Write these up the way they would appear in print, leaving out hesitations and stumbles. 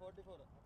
44.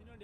Vinod,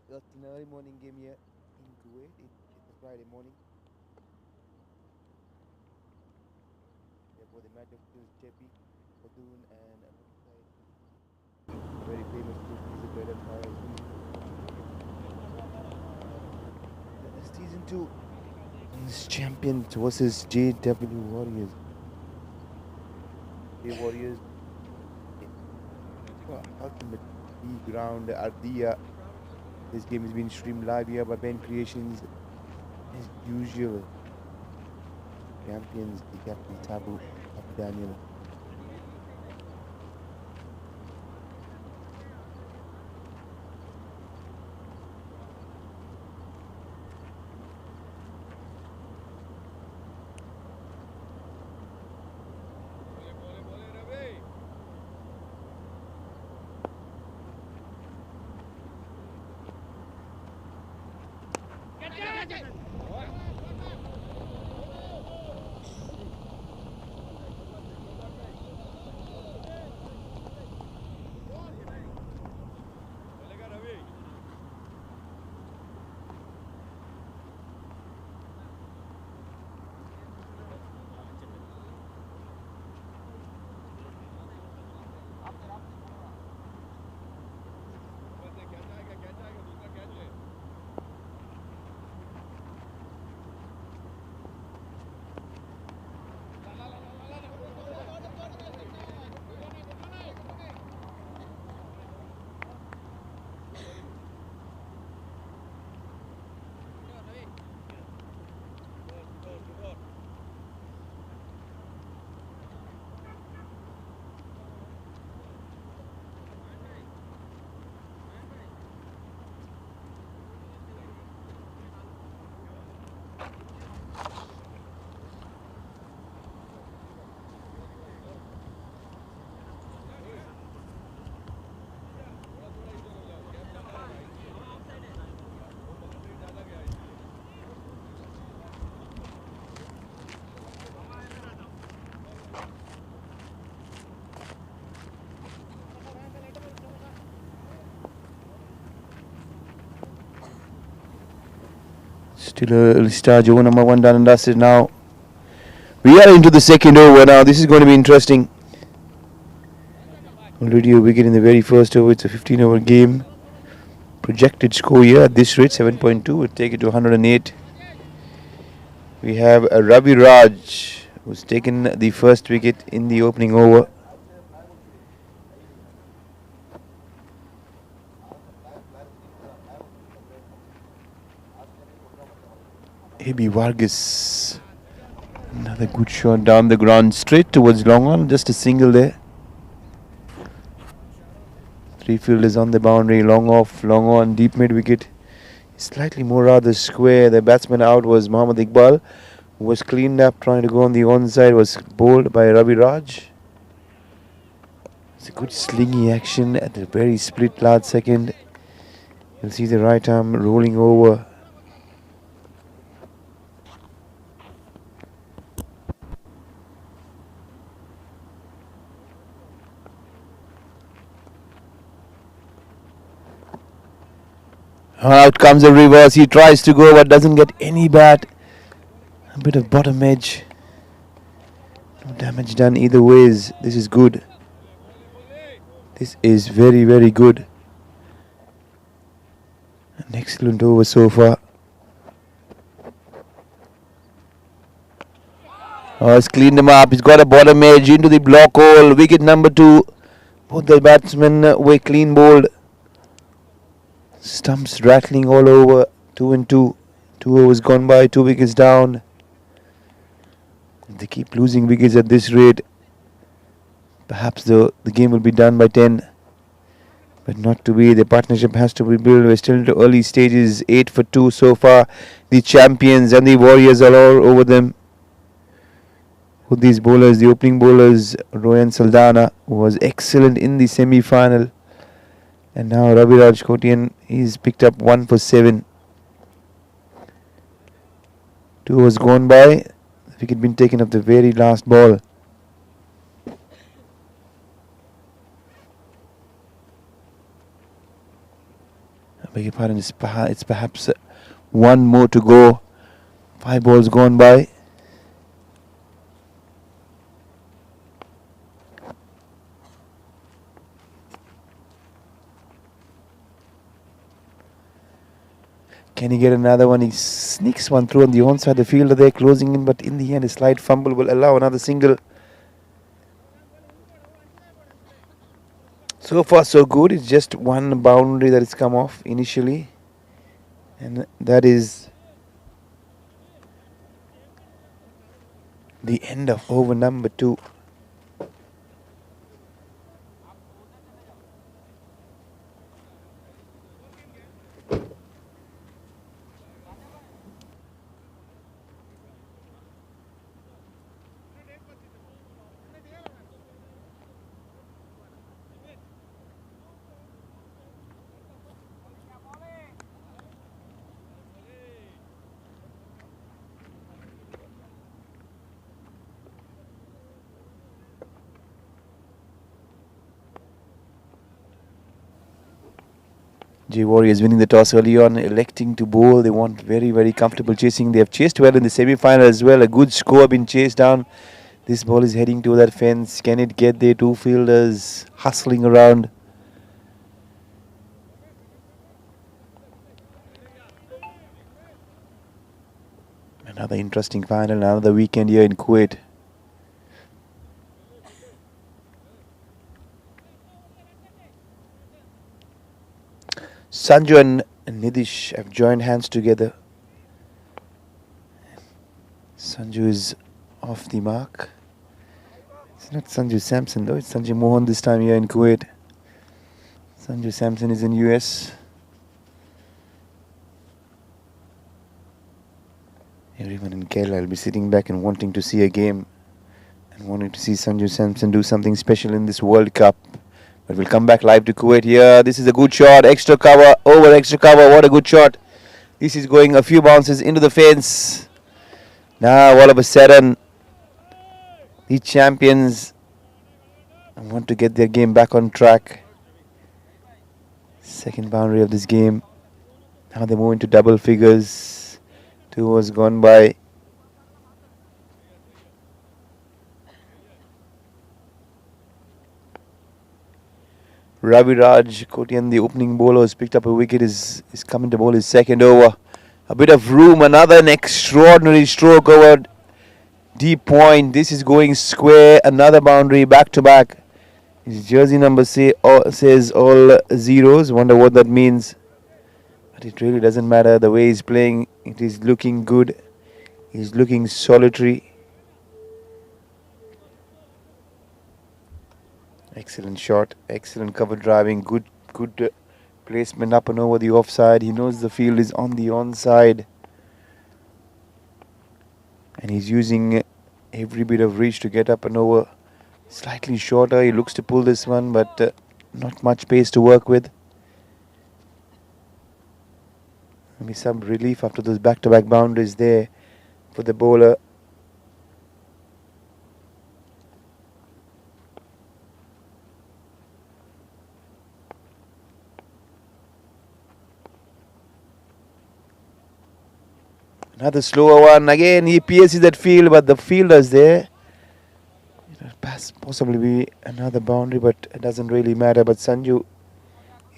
It's an early morning game here in Kuwait. It's a Friday morning. Therefore, the match of skills Chepi, Badoon, and alongside a very famous group is the Bread Empire. Season 2 is Champions versus JW Warriors. J Warriors, ultimate league round Ardiya. This game is being streamed live here by Ben Creations. As usual, champions, the captain Tabu Daniel. Still early start. Over number 1 done and dusted now. We are into the second over now. This is going to be interesting. Already a wicket in the very first over. It's a 15-over game. Projected score here at this rate 7.2. We'll take it to 108. We have a Ravi Raj who's taken the first wicket in the opening over. A.B. Vargas. Another good shot down the ground straight towards long on. Just a single there. Three fielders on the boundary. Long off, long on, deep mid wicket. Slightly more rather square. The batsman out was Mohammad Iqbal, who was cleaned up trying to go on the onside. Was bowled by Ravi Raj. It's a good slingy action at the very split last second. You'll see the right arm rolling over. Out comes a reverse. He tries to go but doesn't get any bat. A bit of bottom edge. No damage done either ways. This is good. This is very, very good. An excellent over so far. Oh, he's cleaned him up. He's got a bottom edge into the block hole. Wicket number 2. Both the batsmen were clean bowled. Stumps rattling all over. 2 and 2. 2 overs gone by. 2 wickets down. If they keep losing wickets at this rate, perhaps the game will be done by 10. But not to be. The partnership has to be built. We're still into early stages. 8 for 2 so far. The champions and the Warriors are all over them. With these bowlers, the opening bowlers, Rohan Saldana, who was excellent in the semi-final. And now Ravi Raj Kotian, he's picked up 1 for 7. 2 was gone by. The wicket been taken off the very last ball. Beg your pardon, it's perhaps one more to go. 5 balls gone by. Can he get another one? He sneaks one through on the onside. The fielder there closing in, but in the end, a slight fumble will allow another single. So far, so good. It's just one boundary that has come off initially, and that is the end of over number 2. J Warriors winning the toss early on, electing to bowl. They want very, very comfortable chasing. They have chased well in the semi-final as well. A good score been chased down. This ball is heading to that fence. Can it get there? 2 fielders hustling around. Another interesting final, another weekend here in Kuwait. Sanju and Nidish have joined hands together. Sanju is off the mark. It's not Sanju Samson though, it's Sanju Mohan this time here in Kuwait. Sanju Samson is in US. Everyone in Kerala will be sitting back and wanting to see a game and wanting to see Sanju Samson do something special in this World Cup. But we'll come back live to Kuwait here. This is a good shot. Extra cover, over extra cover. What a good shot. This is going a few bounces into the fence. Now all of a sudden, the champions want to get their game back on track. Second boundary of this game. Now they move into double figures. 2 overs gone by. Ravi Raj Kotian, the opening bowler, has picked up a wicket, is coming to bowl his second over. A bit of room, another an extraordinary stroke over deep point. This is going square, another boundary back to back. His jersey number says all zeros. Wonder what that means. But it really doesn't matter. The way he's playing, it is looking good. He's looking solitary. Excellent shot, excellent cover driving, good placement up and over the offside. He knows the field is on the onside. And he's using every bit of reach to get up and over. Slightly shorter, he looks to pull this one, but not much pace to work with. Maybe some relief after those back-to-back boundaries there for the bowler. Another slower one. Again, he pierces that field, but the fielder's there. Possibly be another boundary, but it doesn't really matter. But Sanju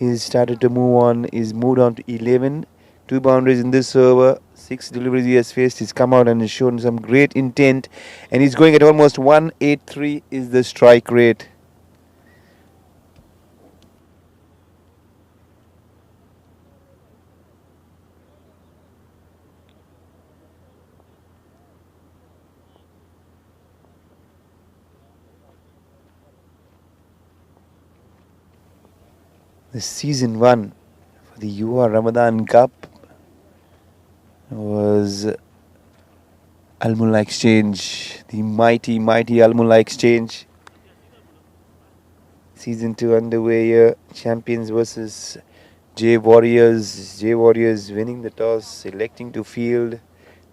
is started to move on. He's moved on to 11. 2 boundaries in this over. 6 deliveries he has faced. He's come out and has shown some great intent. And he's going at almost 183 is the strike rate. The season 1 for the Yuva Ramadan Cup was Al Mulla Exchange, the mighty Al Mulla Exchange. Season 2 underway here. Champions versus J Warriors. J Warriors winning the toss, electing to field.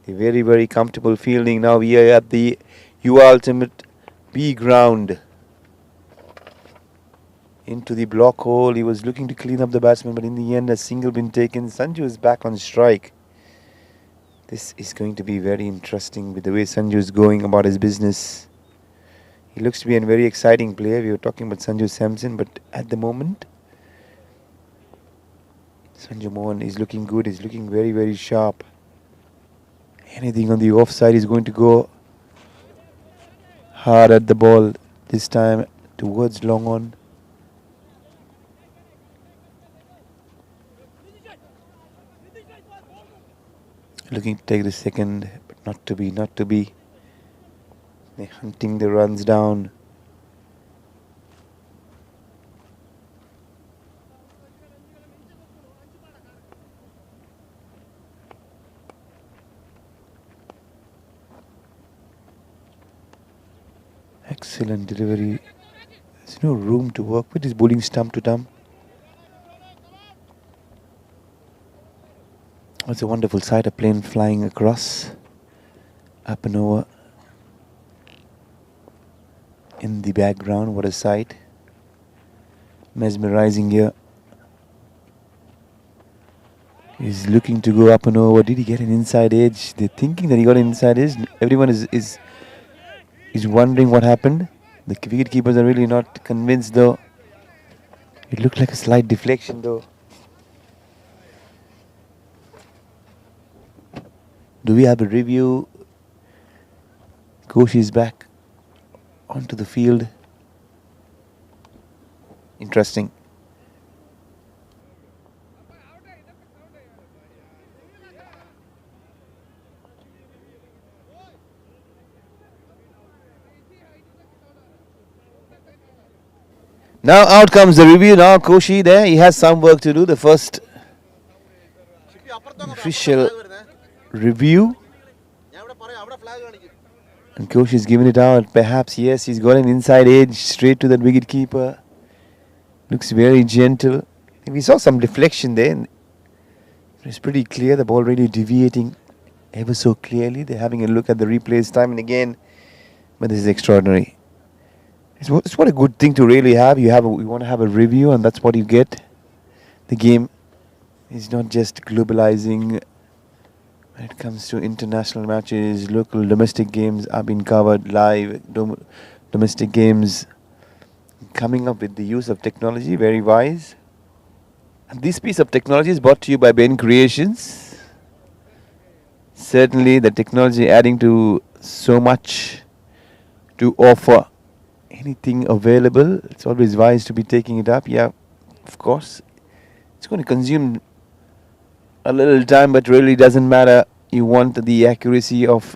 A very, very comfortable fielding. Now we are at the Yuva Ultimate B ground. into the block hole. He was looking to clean up the batsman, but in the end, a single been taken. Sanju is back on strike. This is going to be very interesting with the way Sanju is going about his business. He looks to be a very exciting player. We were talking about Sanju Samson, but at the moment, Sanju Mohan is looking good. He's looking very, very sharp. Anything on the offside is going to go hard at the ball this time towards long on. Looking to take the second, but not to be, not to be. They're hunting the runs down. Excellent delivery. There's no room to work with. He's bowling stump to thumb. It's a wonderful sight, a plane flying across, up and over. In the background, what a sight. Mesmerizing here. He's looking to go up and over. Did he get an inside edge? They're thinking that he got an inside edge. Everyone is wondering what happened. The wicket keepers are really not convinced though. It looked like a slight deflection though. Do we have a review? Koshi is back onto the field. Interesting. Now out comes the review. Now Koshi there. He has some work to do. The first official review. And Koshi is giving it out. Perhaps, yes, he's got an inside edge straight to that wicket keeper. Looks very gentle. We saw some deflection there. It's pretty clear. The ball really deviating ever so clearly. They're having a look at the replays time and again. But this is extraordinary. It's what a good thing to really have. You want to have a review and that's what you get. The game is not just globalizing. When it comes to international matches, local domestic games are being covered live. Domestic games coming up with the use of technology, very wise. And this piece of technology is brought to you by Ben Creations. Certainly the technology adding to so much to offer. Anything available, it's always wise to be taking it up. Yeah, of course. It's going to consume a little time, but really doesn't matter. You want the accuracy of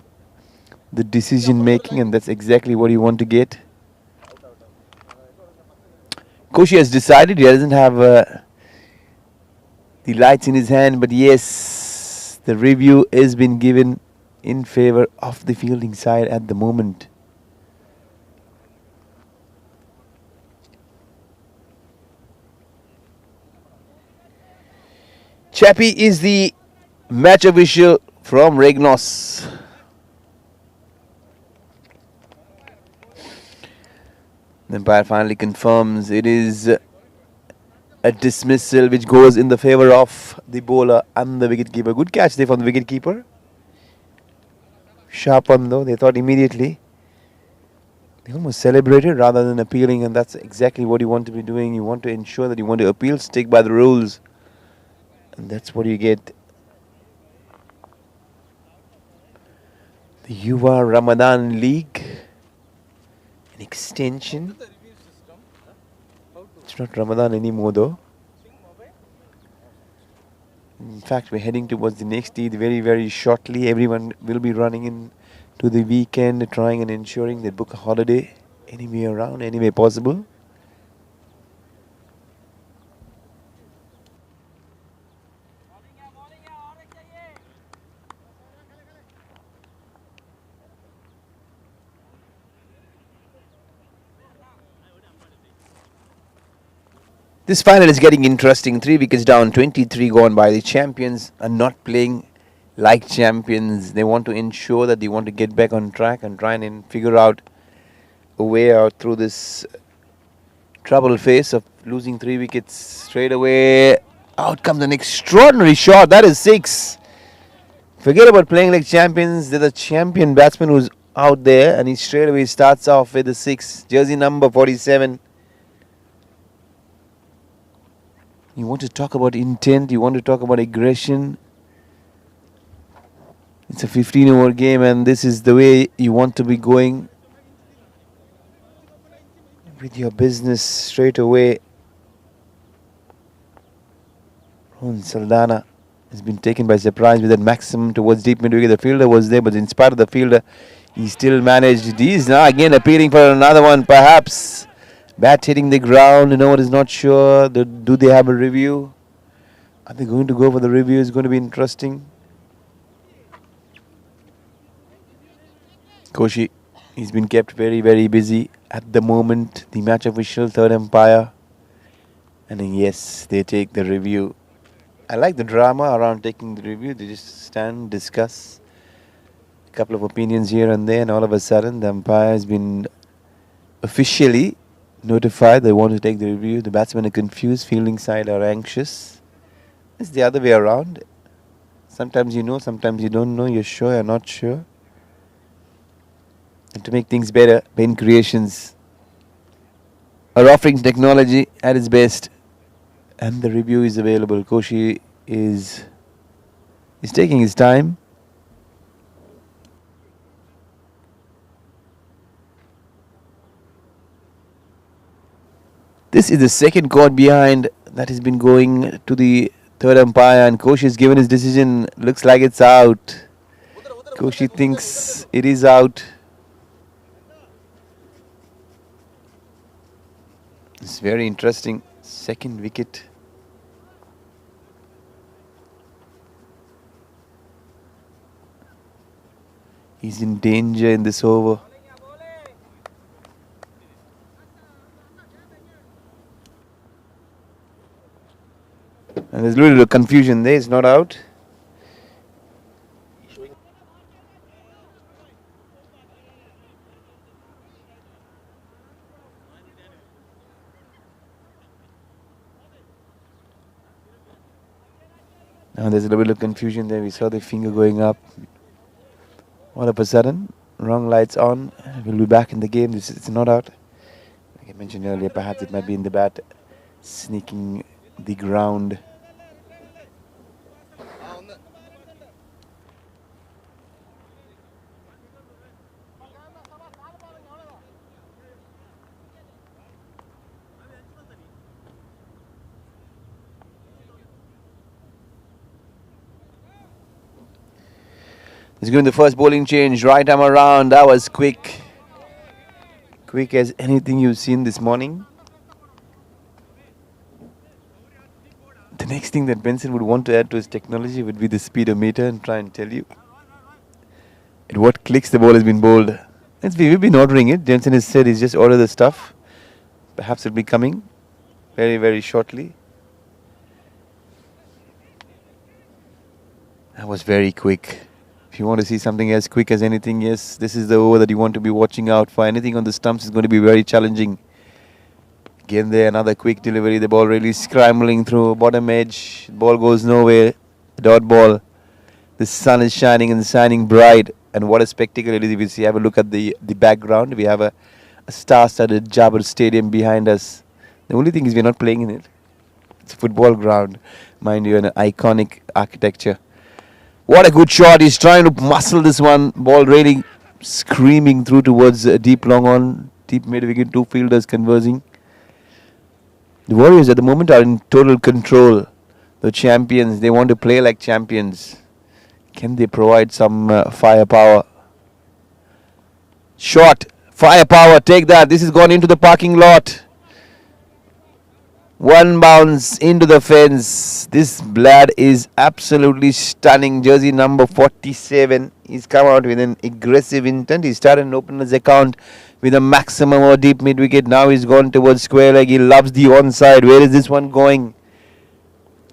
the decision making, and that's exactly what you want to get. Koshi has decided he doesn't have the lights in his hand, but yes, the review has been given in favor of the fielding side at the moment. Chappie is the match official from Regnos. The umpire finally confirms it is a dismissal which goes in the favor of the bowler and the wicketkeeper. Good catch there from the wicketkeeper. Sharp one though, they thought immediately. They almost celebrated rather than appealing, and that's exactly what you want to be doing. You want to ensure that you want to appeal, stick by the rules. And that's what you get. The Yuva Ramadan League. An extension. It's not Ramadan anymore though. In fact, we're heading towards the next Eid very, very shortly. Everyone will be running in to the weekend, trying and ensuring they book a holiday anywhere around, any way possible. This final is getting interesting. 3 wickets down, 23 gone by. The champions are not playing like champions. They want to ensure that they want to get back on track and try and figure out a way out through this troubled phase of losing 3 wickets straight away. Out comes an extraordinary shot. That is 6. Forget about playing like champions. There's a champion batsman who's out there, and he straight away starts off with the 6. Jersey number 47. You want to talk about intent. You want to talk about aggression. It's a 15-over game, and this is the way you want to be going with your business straight away. Rohan Saldana has been taken by surprise with that maximum towards deep mid-wicket. The fielder was there, but in spite of the fielder, he still managed. He's now again appealing for another one, perhaps. Bat hitting the ground. No one is not sure. Do they have a review? Are they going to go for the review? It's going to be interesting. Koshi, he's been kept very, very busy at the moment. The match official, third umpire. And then yes, they take the review. I like the drama around taking the review. They just stand, discuss. A couple of opinions here and there, and all of a sudden the umpire has been officially notified they want to take the review. The batsmen are confused, fielding side are anxious. It's the other way around. Sometimes you know, sometimes you don't know. You're sure, you're not sure. And to make things better, BENCREATIONS are offering technology at its best, and the review is available. Koshi is taking his time. This is the second caught behind that has been going to the third umpire, and Koshi has given his decision. Looks like it's out. Koshi thinks it is out. It's very interesting. Second wicket. He's in danger in this over. And there's a little confusion there. It's not out. Now there's a little bit of confusion there. We saw the finger going up. All of a sudden, wrong lights on. We'll be back in the game. It's not out. Like I mentioned earlier, perhaps it might be in the bat, sneaking the ground. He's going the first bowling change, right arm around. That was quick. Quick as anything you've seen this morning. The next thing that Benson would want to add to his technology would be the speedometer and try and tell you at what clicks the ball has been bowled. We've been ordering it. Jensen has said he's just ordered the stuff. Perhaps it'll be coming very, very shortly. That was very quick. If you want to see something as quick as anything, yes, this is the over that you want to be watching out for. Anything on the stumps is going to be very challenging. Again there, another quick delivery. The ball really scrambling through bottom edge. The ball goes nowhere. Dot ball. The sun is shining and shining bright. And what a spectacle it is. If you see, have a look at the background. We have a star-studded Jabbar Stadium behind us. The only thing is we're not playing in it. It's a football ground, mind you, an iconic architecture. What a good shot. He's trying to muscle this one. Ball really screaming through towards deep long on. Deep mid-wicket. Two fielders conversing. The Warriors at the moment are in total control. The champions, they want to play like champions. Can they provide some firepower? Shot. Firepower. Take that. This has gone into the parking lot. One bounce into the fence. This lad is absolutely stunning. Jersey number 47. He's come out with an aggressive intent. He started an opener's account with a maximum or deep mid-wicket. Now he's gone towards square leg. He loves the onside. Where is this one going?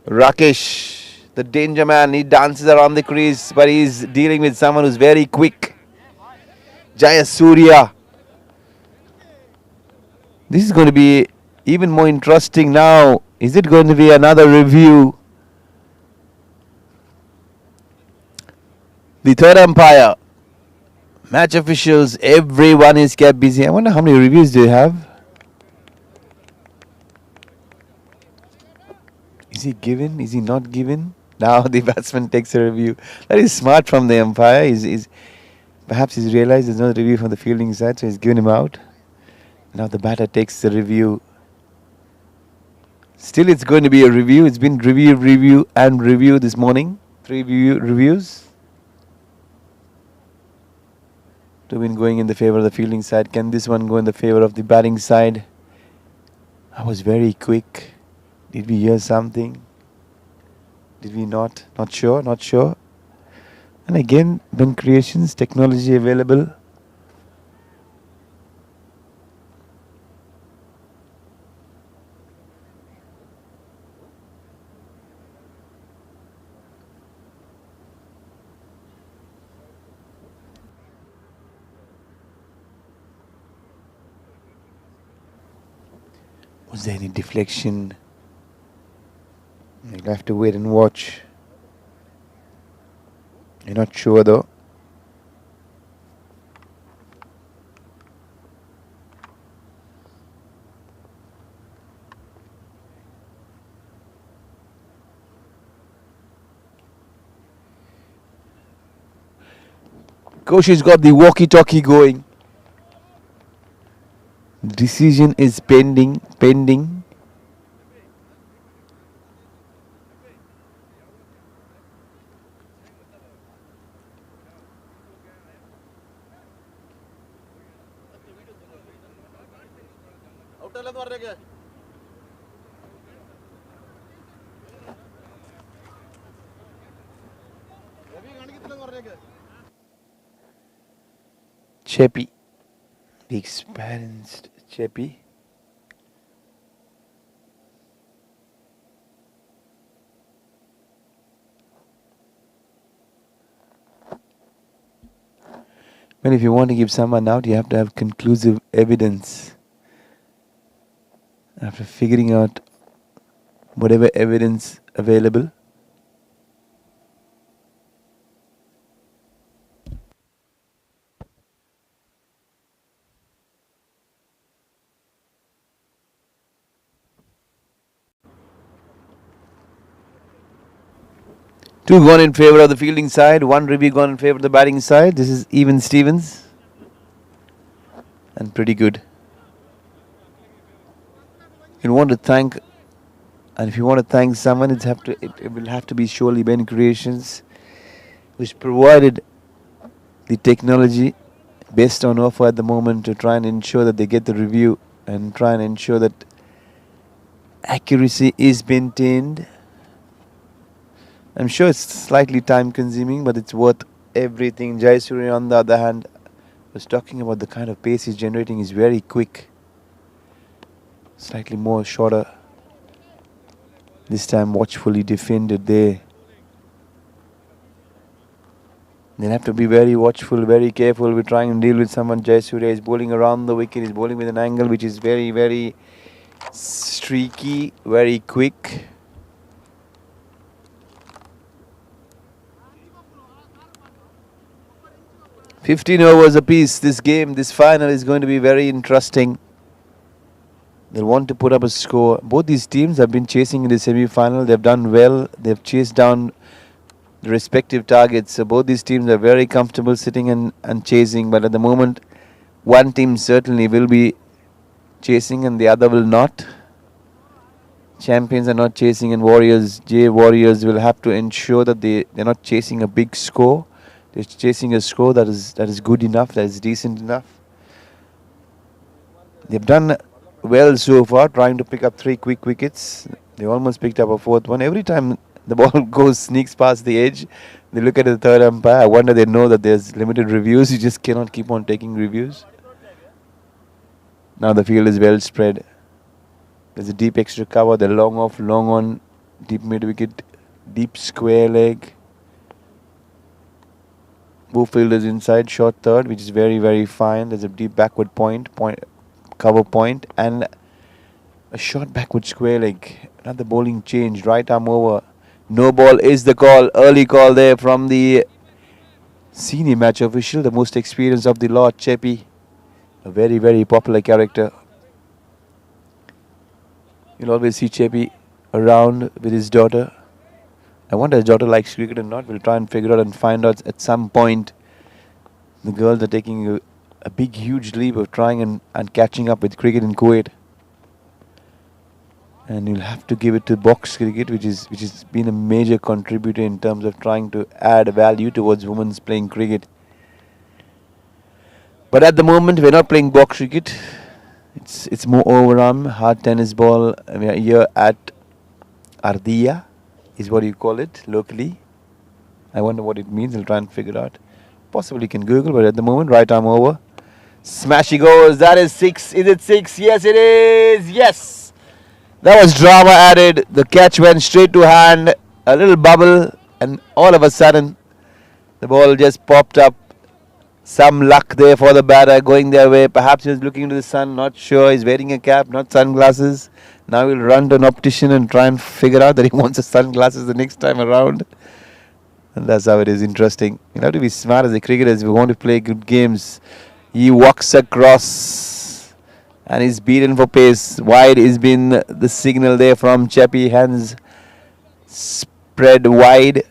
Rakesh, the danger man. He dances around the crease, but he's dealing with someone who's very quick. Jayasuriya. This is going to be Even more interesting now. Is it going to be another review? The third umpire, match officials, everyone is kept busy. I wonder how many reviews do you have? Is he given? Is he not given? Now the batsman takes a review. That is smart from the umpire. Perhaps he's realized there's no review from the fielding side, so he's given him out. Now the batter takes the review. Still, it's going to be a review. It's been review, and review this morning. 3 reviews. 2 been going in the favor of the fielding side. Can this one go in the favor of the batting side? I was very quick. Did we hear something? Did we not? Not sure, not sure. And again, BENCREATIONS, technology available. Was there any deflection? You'll have to wait and watch. You're not sure though. Coach has got the walkie-talkie going. Decision is pending. Cheppy, the experienced Cheppy. Well, if you want to give someone out, you have to have conclusive evidence. After figuring out whatever evidence available. Two gone in favor of the fielding side, 1 review gone in favor of the batting side. This is even Stevens. And pretty good. You want to thank, and if you want to thank someone, it will have to be surely BENCREATIONS, which provided the technology best on offer at the moment to try and ensure that they get the review and try and ensure that accuracy is maintained. I'm sure it's slightly time consuming, but it's worth everything. Jayasuriya, on the other hand, was talking about the kind of pace he's generating is very quick. Slightly more shorter. This time watchfully defended there. They'll have to be very watchful, very careful. We're trying to deal with someone. Jayasuriya is bowling around the wicket. He's bowling with an angle which is very, very streaky, very quick. "15 overs apiece. This game, this final is going to be very interesting. They'll want to put up a score. Both these teams have been chasing in the semi-final. They've done well. They've chased down the respective targets. So both these teams are very comfortable sitting and chasing. But at the moment, one team certainly will be chasing and the other will not. Champions are not chasing, and Warriors will have to ensure that they're not chasing a big score. They're chasing a score that is good enough, that is decent enough. They've done well so far, trying to pick up 3 quick wickets. They almost picked up a 4th one. Every time the ball sneaks past the edge, they look at the third umpire. I wonder they know that there's limited reviews. You just cannot keep on taking reviews. Now the field is well spread. There's a deep extra cover. They're long off, long on, deep mid wicket, deep square leg. Both fielders inside, short third, which is very, very fine. There's a deep backward point, cover point, and A short backward square leg. Another bowling change. Right arm over. No ball is the call. Early call there from the senior match official, the most experienced of the lot, Chepi. A very, very popular character. You'll always see Chepi around with his daughter. I wonder if his daughter likes cricket or not. We'll try and figure out and find out at some point. The girls are taking a big, huge leap of trying and catching up with cricket in Kuwait. And you'll have to give it to box cricket, which has been a major contributor in terms of trying to add value towards women's playing cricket. But at the moment, we're not playing box cricket. It's more overarm, hard tennis ball. We are here at Ardiya, is what you call it locally. I wonder what it means. I'll try and figure it out. Possibly you can Google, but at the moment, right arm over. Smash he goes. That is 6. Is it 6? Yes, it is. Yes. That was drama added. The catch went straight to hand. A little bubble, and all of a sudden, the ball just popped up. Some luck there for the batter going their way. Perhaps he was looking into the sun. Not sure. He's wearing a cap, not sunglasses. Now he'll run to an optician and try and figure out that he wants the sunglasses the next time around. And that's how it is. Interesting. You have to be smart as a cricketer if you want to play good games. He walks across and he's beaten for pace. Wide has been the signal there from Chepi. Hands spread wide.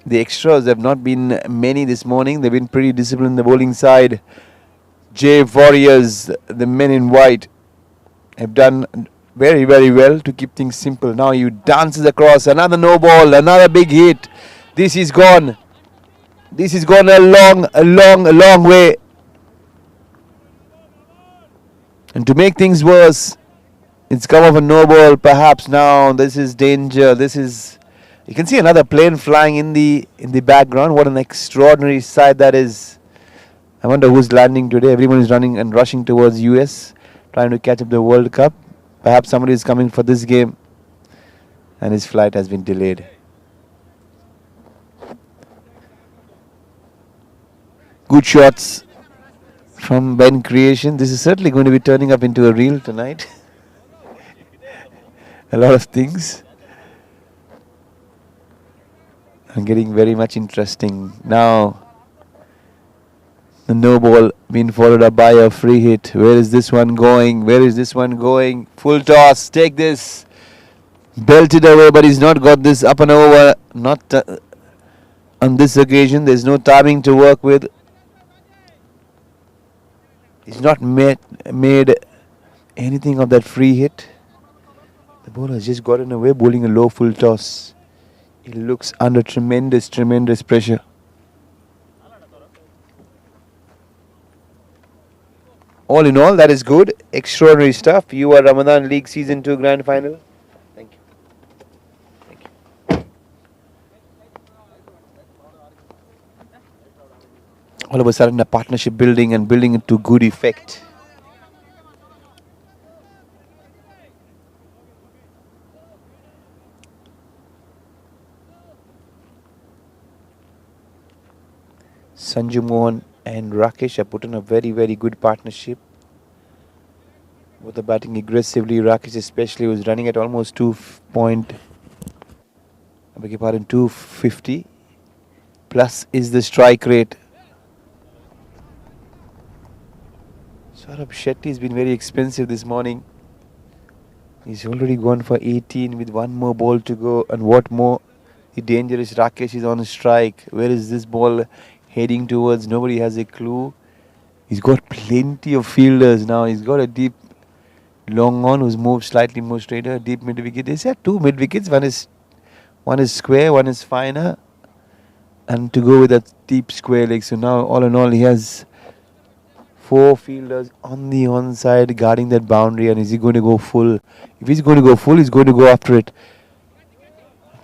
The extras have not been many this morning. They've been pretty disciplined, the bowling side. J Warriors, the men in white, have done very, very well to keep things simple. Now he dances across. Another no ball, another big hit. This is gone. This is gone a long way. And to make things worse, it's come off a no ball. Perhaps now this is danger. This is... You can see another plane flying in the background. What an extraordinary sight that is. I wonder who's landing today. Everyone is running and rushing towards US, trying to catch up the World Cup. Perhaps somebody is coming for this game, and his flight has been delayed. Good shots from Ben Creation. This is certainly going to be turning up into a reel tonight. A lot of things. And getting very much interesting. Now, the no ball being followed up by a free hit. Where is this one going? Where is this one going? Full toss. Take this. Belted away, but he's not got this up and over. Not on this occasion. There's no timing to work with. He's not made anything of that free hit. The ball has just gotten away, bowling a low full toss. He looks under tremendous pressure. All in all, that is good. Extraordinary stuff. Yuva Ramadan League Season 2 Grand Final. Thank you. Thank you. All of a sudden, a partnership building and building it to good effect. Sanju Mohan and Rakesh have put in a very, very good partnership. With the batting aggressively, Rakesh especially was running at almost 250 plus is the strike rate. Saurabh Shetty has been very expensive this morning. He's already gone for 18 with one more ball to go. And what more? The dangerous Rakesh is on a strike. Where is this ball heading towards? Nobody has a clue. He's got plenty of fielders now. He's got a deep long on who's moved slightly more straighter. Deep mid wicket. They said 2 mid wickets. One is square, one is finer. And to go with that deep square leg. So now all in all he has 4 fielders on the onside guarding that boundary. And is he going to go full? If he's going to go full, he's going to go after it.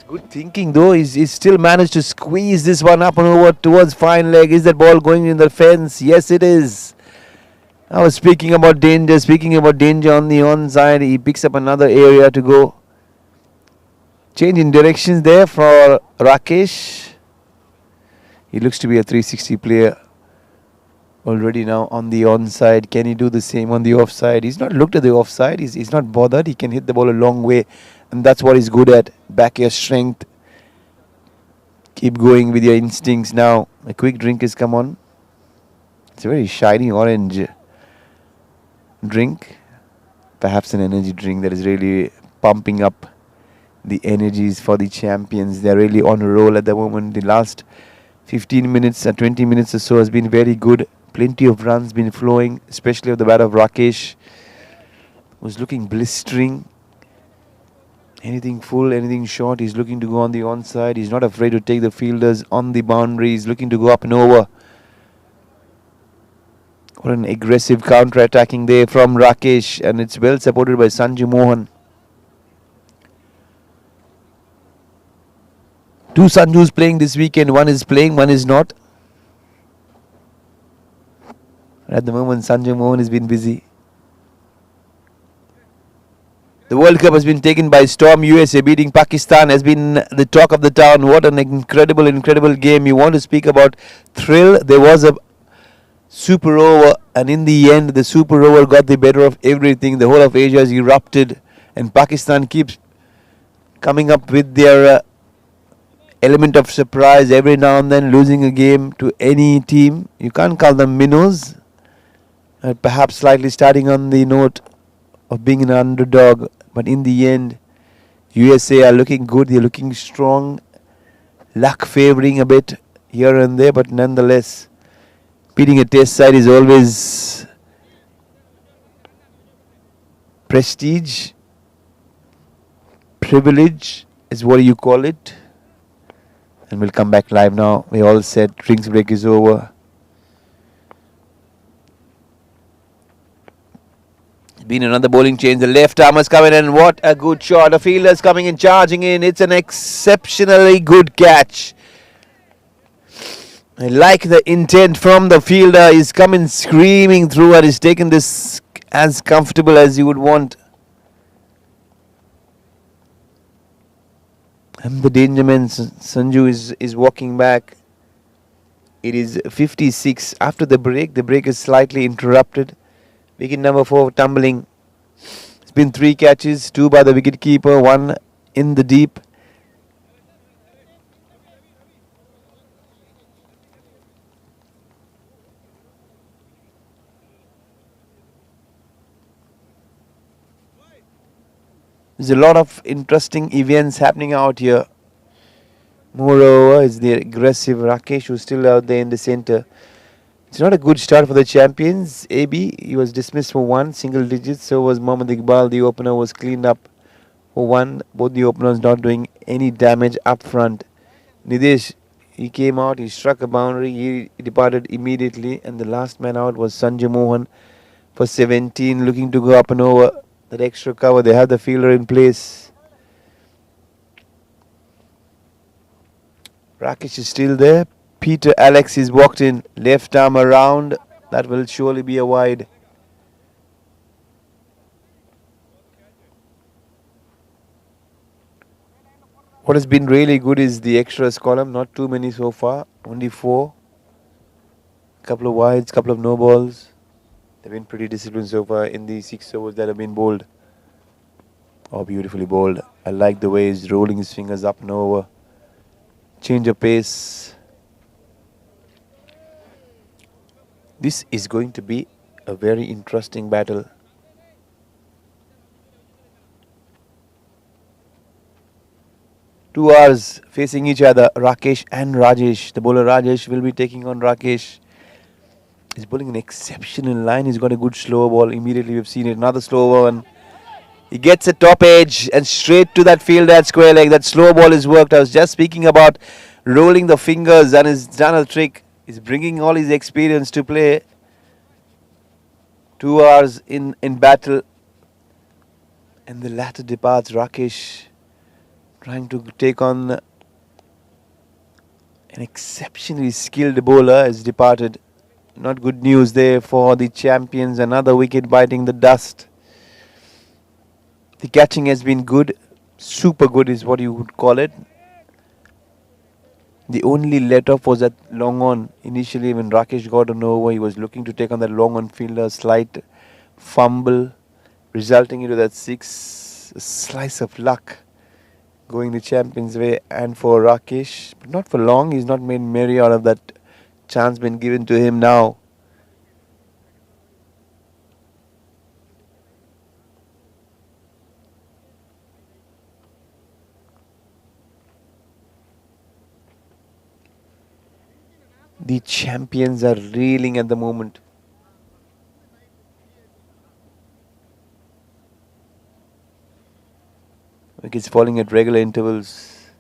Good thinking though. He's still managed to squeeze this one up and over towards fine leg. Is that ball going in the fence? Yes, it is. I was speaking about danger on the onside. He picks up another area to go. Change in directions there for Rakesh. He looks to be a 360 player. already now on the onside. Can he do the same on the offside? He's not looked at the offside. He's not bothered. He can hit the ball a long way, and that's what he's good at. Back your strength. Keep going with your instincts now. A quick drink has come on. It's a very shiny orange drink. Perhaps an energy drink that is really pumping up the energies for the champions. They're really on a roll at the moment. The last 15 minutes and 20 minutes or so has been very good. Plenty of runs been flowing, especially of the bat of Rakesh. Was looking blistering. Anything full, anything short, he's looking to go on the onside. He's not afraid to take the fielders on the boundary. He's looking to go up and over. What an aggressive counter-attacking there from Rakesh, and it's well supported by Sanju Mohan. Two Sanjus playing this weekend. One is playing, one is not. At the moment, Sanju Mohan has been busy. The World Cup has been taken by storm. USA beating Pakistan has been the talk of the town. What an incredible game. You want to speak about thrill. There was a super over, and in the end, the super over got the better of everything. The whole of Asia has erupted, and Pakistan keeps coming up with their element of surprise every now and then, losing a game to any team. You can't call them minnows. Perhaps slightly starting on the note of being an underdog. But in the end, USA are looking good. They're looking strong. Luck favouring a bit here and there. But nonetheless, beating a test side is always prestige. Privilege is what you call it. And we'll come back live now. We all said drinks break is over. Been another bowling change. The left armer's coming in. What a good shot. The fielder's coming in, charging in. It's an exceptionally good catch. I like the intent from the fielder. He's coming screaming through and he's taken this as comfortable as you would want. And the danger man, Sanju, is walking back. It is 56 after the break. The break is slightly interrupted. Wicket number 4 tumbling. It's been 3 catches, 2 by the wicket keeper, 1 in the deep. There's a lot of interesting events happening out here. Moreover, is the aggressive Rakesh who's still out there in the centre. It's not a good start for the champions. AB, he was dismissed for 1, single digits. So was Mohammad Iqbal. The opener was cleaned up for 1. Both the openers not doing any damage up front. Nidesh, he came out, he struck a boundary, he departed immediately. And the last man out was Sanju Mohan for 17, looking to go up and over that extra cover. They have the fielder in place. Rakesh is still there. Peter Alex is walked in, left arm around. That will surely be a wide. What has been really good is the extras column. Not too many so far, only 4. Couple of wides, couple of no balls. They've been pretty disciplined so far in the 6 overs that have been bowled. Oh, beautifully bowled. I like the way he's rolling his fingers up and over. Change of pace. This is going to be a very interesting battle. Two hours facing each other, Rakesh and Rajesh. The bowler Rajesh will be taking on Rakesh. He's bowling an exceptional line. He's got a good slow ball. Immediately we've seen it. Another slow one. He gets a top edge and straight to that field at square leg. That slow ball is worked. I was just speaking about rolling the fingers and he's done a trick. He's bringing all his experience to play. 2 hours in battle. And the latter departs. Rakesh trying to take on an exceptionally skilled bowler has departed. Not good news there for the champions. Another wicket biting the dust. The catching has been good. Super good is what you would call it. The only let off was that long on. Initially, when Rakesh got an over, he was looking to take on that long on fielder, slight fumble, resulting into that six. A slice of luck going the champions' way, and for Rakesh, but not for long. He's not made merry out of that chance been given to him now. The champions are reeling at the moment. Wickets falling at regular intervals.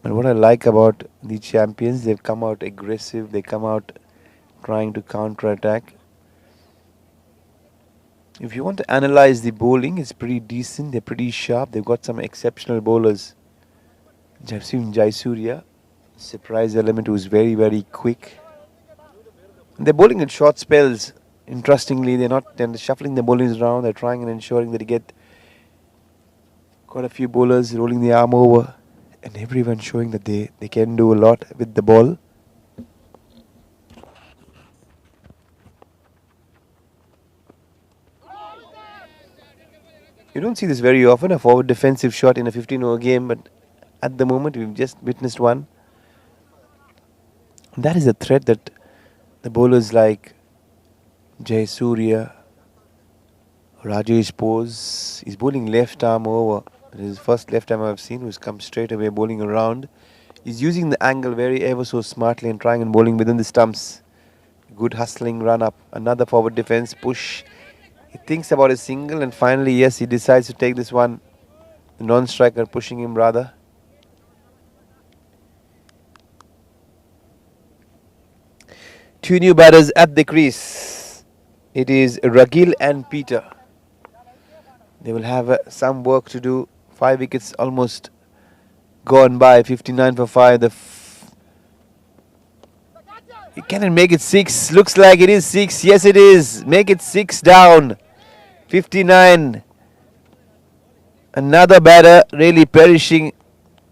But what I like about the champions, they've come out aggressive. They come out trying to counter-attack. If you want to analyze the bowling, it's pretty decent. They're pretty sharp. They've got some exceptional bowlers. I've seen Jaisurya, surprise element, who's very, very quick. And they're bowling in short spells. Interestingly, they're shuffling the bowlings around. They're trying and ensuring that they get quite a few bowlers rolling the arm over, and everyone showing that they can do a lot with the ball. You don't see this very often, a forward defensive shot in a 15-over game, but at the moment we've just witnessed one. And that is a threat that the bowlers like Jayasuriya, Rajesh Pose, he's bowling left arm over. It is the first left arm I've seen who's come straight away bowling around. He's using the angle very ever so smartly and trying and bowling within the stumps. Good hustling run up. Another forward defense push. He thinks about a single and finally, yes, he decides to take this one. The non-striker pushing him rather. Two new batters at the crease. It is Ragil and Peter. They will have some work to do. 5 wickets almost gone by. 59 for 5. Can it make it 6? Looks like it is 6. Yes, it is. Make it 6 down. 59. Another batter really perishing.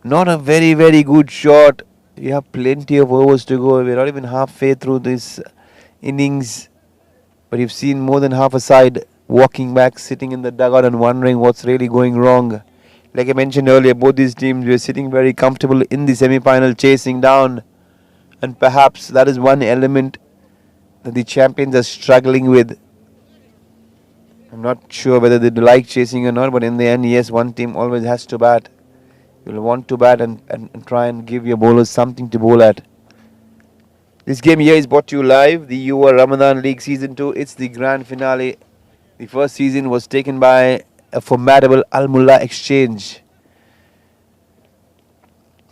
Not a very, very good shot. You have plenty of overs to go. We're not even halfway through this innings. But you've seen more than half a side walking back, sitting in the dugout and wondering what's really going wrong. Like I mentioned earlier, both these teams were sitting very comfortable in the semi-final, chasing down. And perhaps that is one element that the champions are struggling with. I'm not sure whether they like chasing or not, but in the end, yes, one team always has to bat. You'll want to bat and try and give your bowlers something to bowl at. This game here is brought to you live, the Yuva Ramadan League Season 2. It's the grand finale. The first season was taken by a formidable Al-Mullah exchange.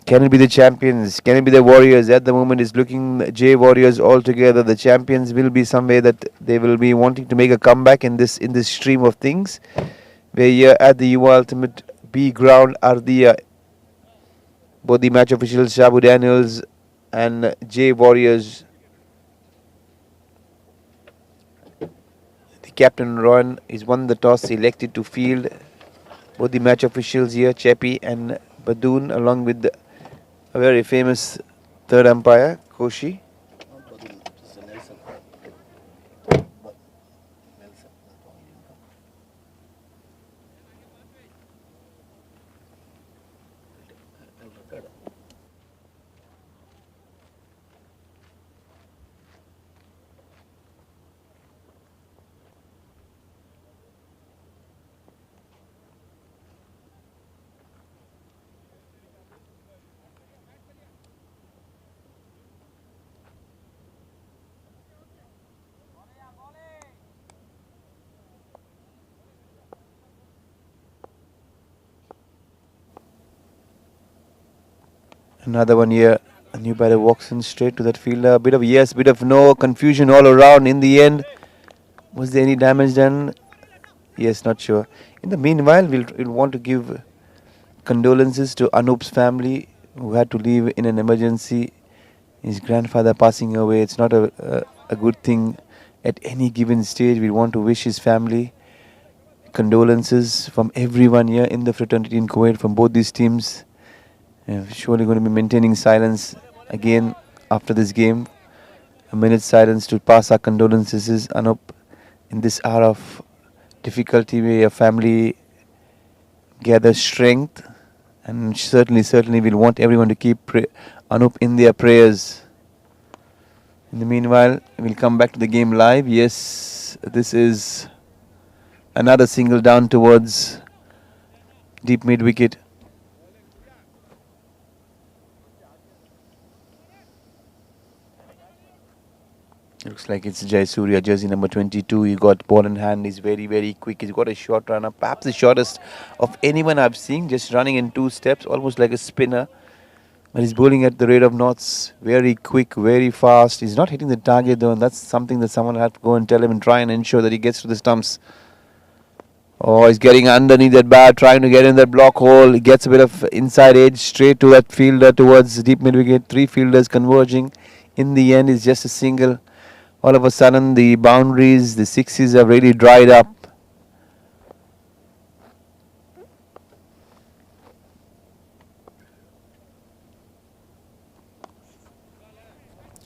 Can it be the champions? Can it be the Warriors? At the moment, it's looking J Warriors altogether. The champions will be some way that they will be wanting to make a comeback in this stream of things. We're here at the Yuva Ultimate B ground, Ardiya. Both the match officials, Shabu Daniels and J Warriors. The captain Ron is won the toss, elected to field. Both the match officials here, Chepi and Badoon, along with a very famous third umpire, Koshi. Another one here. A new batter walks in straight to that fielder. A bit of yes, bit of no. Confusion all around. In the end, was there any damage done? Yes, not sure. In the meanwhile, we'll want to give condolences to Anoop's family who had to leave in an emergency. His grandfather passing away. It's not a good thing at any given stage. We want to wish his family condolences from everyone here in the fraternity in Kuwait, from both these teams. Yeah, surely going to be maintaining silence again after this game. A minute's silence to pass our condolences, Anup, in this hour of difficulty where your family gathers strength. And certainly we'll want everyone to keep Anup in their prayers. In the meanwhile, we'll come back to the game live. Yes, this is another single down towards deep mid wicket. Looks like it's Jayasuriya, jersey number 22. He got ball in hand. He's very quick. He's got a short runner, perhaps the shortest of anyone I've seen, just running in 2 steps, almost like a spinner. But he's bowling at the rate of knots. Very quick, very fast. He's not hitting the target though, and that's something that someone will have to go and tell him and try and ensure that he gets to the stumps. Oh, he's getting underneath that bat, trying to get in that block hole. He gets a bit of inside edge straight to that fielder towards deep mid wicket. 3 fielders converging. In the end, it's just a single. All of a sudden, the boundaries, the sixes have really dried up.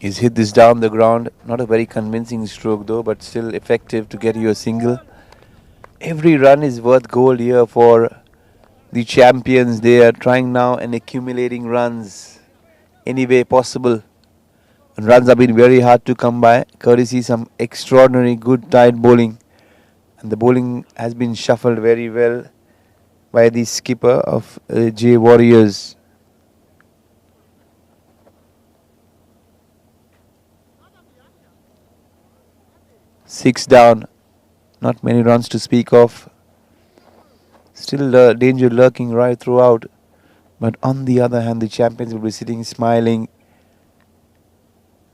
He's hit this down the ground. Not a very convincing stroke though, but still effective to get you a single. Every run is worth gold here for the champions. They are trying now and accumulating runs any way possible. And runs have been very hard to come by, courtesy some extraordinary good tight bowling. And the bowling has been shuffled very well by the skipper of J Warriors. Six down. Not many runs to speak of. Still danger lurking right throughout. But on the other hand, the champions will be sitting smiling.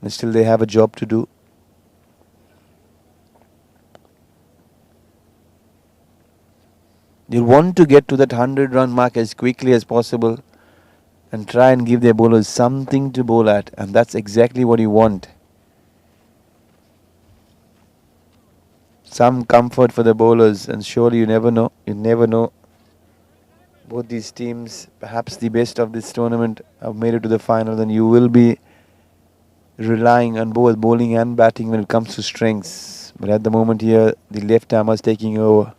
And still they have a job to do. They'll want to get to that 100-run mark as quickly as possible and try and give their bowlers something to bowl at. And that's exactly what you want. Some comfort for the bowlers, and surely you never know. You never know. Both these teams, perhaps the best of this tournament, have made it to the final. Then you will be relying on both bowling and batting when it comes to strengths. But at the moment here, the left arm is taking over.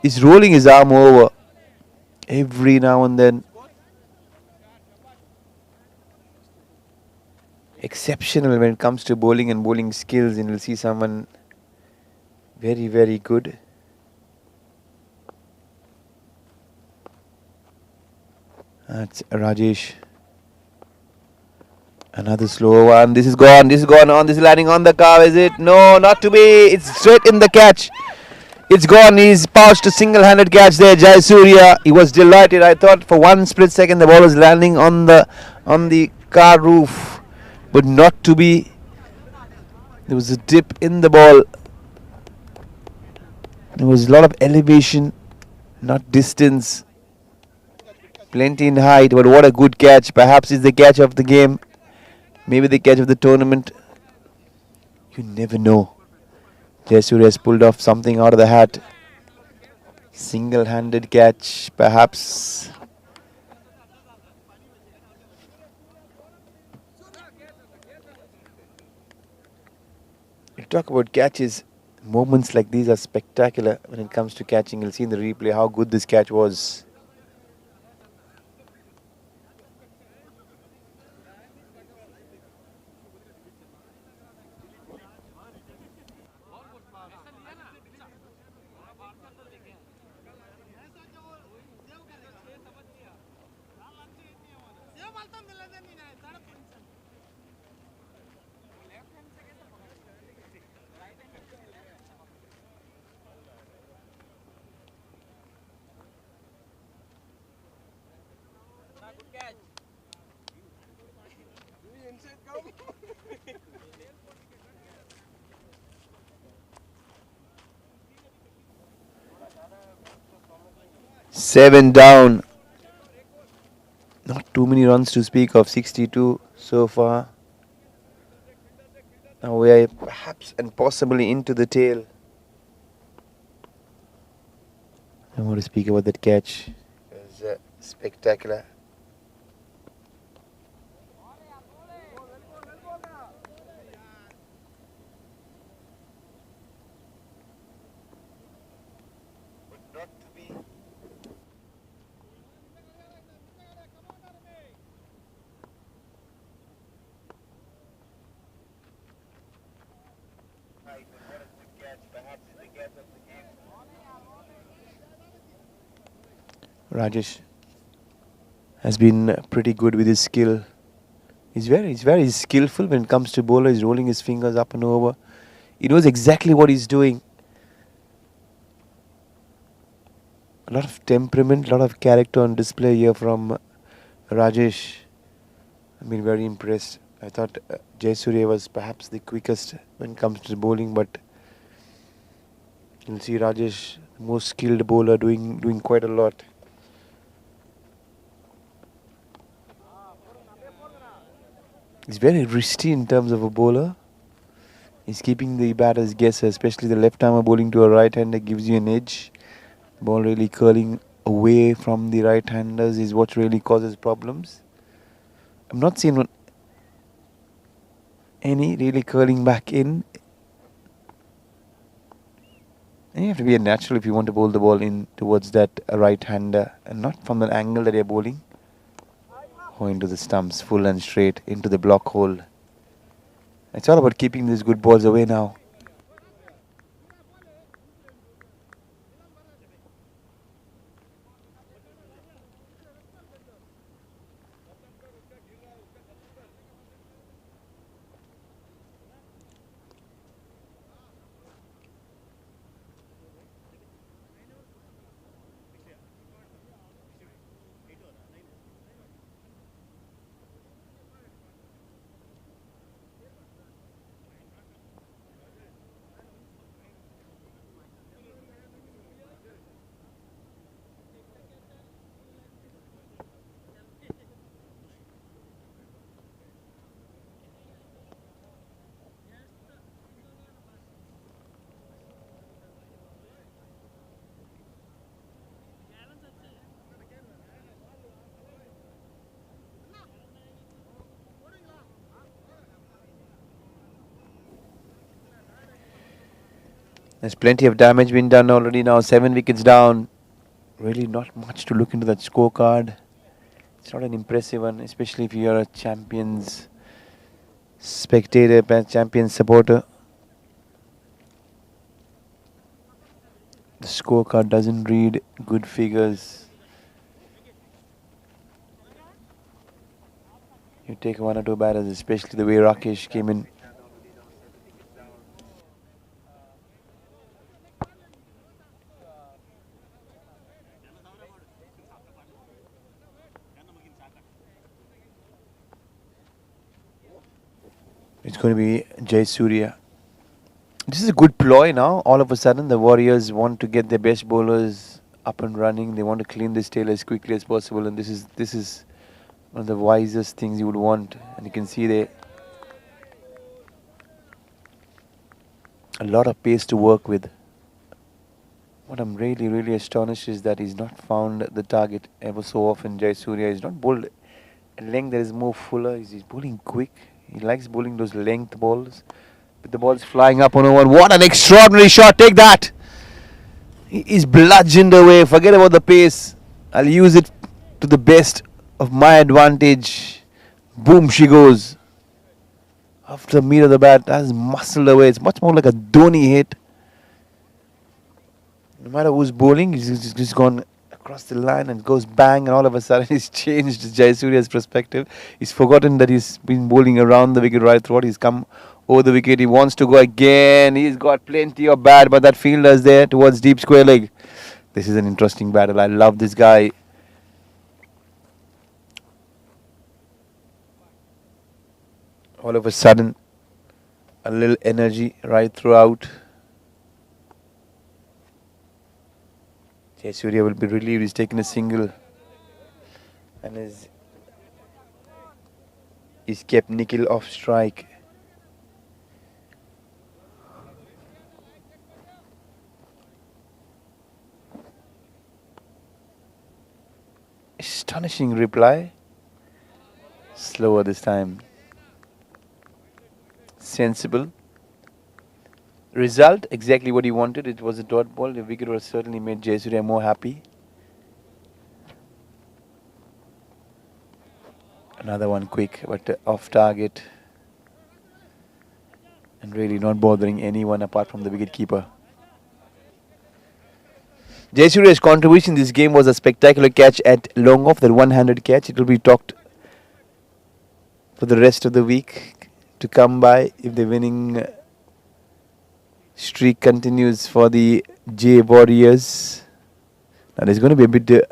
He's rolling his arm over every now and then. Exceptional when it comes to bowling and bowling skills, and you'll see someone very good. That's Rajesh. Another slow one. This is gone. This is gone on. This is landing on the cow. Is it? No, not to be. It's straight in the catch. It's gone. He's pouched a single-handed catch there. Jayasuriya. He was delighted. I thought for one split second the ball was landing on the car roof, but not to be. There was a dip in the ball. There was a lot of elevation, not distance. Plenty in height, but what a good catch. Perhaps it's the catch of the game. Maybe the catch of the tournament. You never know. Jayasuriya has pulled off something out of the hat. Single-handed catch, perhaps. You talk about catches. Moments like these are spectacular when it comes to catching. You'll see in the replay how good this catch was. Seven down. Not too many runs to speak of. 62 so far. Now we are perhaps and possibly into the tail. I want to speak about that catch. It was spectacular. Rajesh has been pretty good with his skill. He's very skillful when it comes to bowler. He's rolling his fingers up and over. He knows exactly what he's doing. A lot of temperament, a lot of character on display here from Rajesh. I've been very impressed. I thought Jayasuriya was perhaps the quickest when it comes to bowling, but you'll see Rajesh, the most skilled bowler, doing quite a lot. He's very risky in terms of a bowler. He's keeping the batters guessing, especially the left-armer bowling to a right-hander gives you an edge. Ball really curling away from the right-handers is what really causes problems. I'm not seeing any really curling back in. And you have to be a natural if you want to bowl the ball in towards that right-hander and not from the angle that you're bowling. Or into the stumps, full and straight, into the block hole. It's all about keeping these good balls away now. There's plenty of damage been done already now. 7 wickets down. Really not much to look into that scorecard. It's not an impressive one, especially if you're a Champions spectator, Champions supporter. The scorecard doesn't read good figures. You take 1 or 2 batters, especially the way Rakesh came in. It's going to be Jayasuriya. This is a good ploy now. All of a sudden, the Warriors want to get their best bowlers up and running. They want to clean this tail as quickly as possible, and this is one of the wisest things you would want. And you can see there a lot of pace to work with. What I'm really astonished is that he's not found the target ever so often. Jayasuriya is not bowled a length that is more fuller. He's bowling quick. He likes bowling those length balls. But the ball's flying up on over. What an extraordinary shot. Take that. He is bludgeoned away. Forget about the pace. I'll use it to the best of my advantage. Boom, she goes. After the meat of the bat, that's muscled away. It's much more like a Dhoni hit. No matter who's bowling, he's just gone across the line and goes bang, and all of a sudden he's changed Jayasuriya's perspective. He's forgotten that he's been bowling around the wicket right throughout. He's come over the wicket. He wants to go again. He's got plenty of bat, but that fielder's there towards deep square leg. This is an interesting battle. I love this guy. All of a sudden, a little energy right throughout. Jayasuriya will be relieved. He's taken a single and he's kept Nikhil off strike. Astonishing reply. Slower this time. Sensible. Result exactly what he wanted. It was a dot ball. The wicket was certainly made Jayasuriya more happy. Another one quick, but off target. And really not bothering anyone apart from the wicket keeper. Jayasuriya's contribution in this game was a spectacular catch at long off, that one-handed catch. It will be talked for the rest of the week to come by if the winning streak continues for the J Warriors. Now there's going to be a bit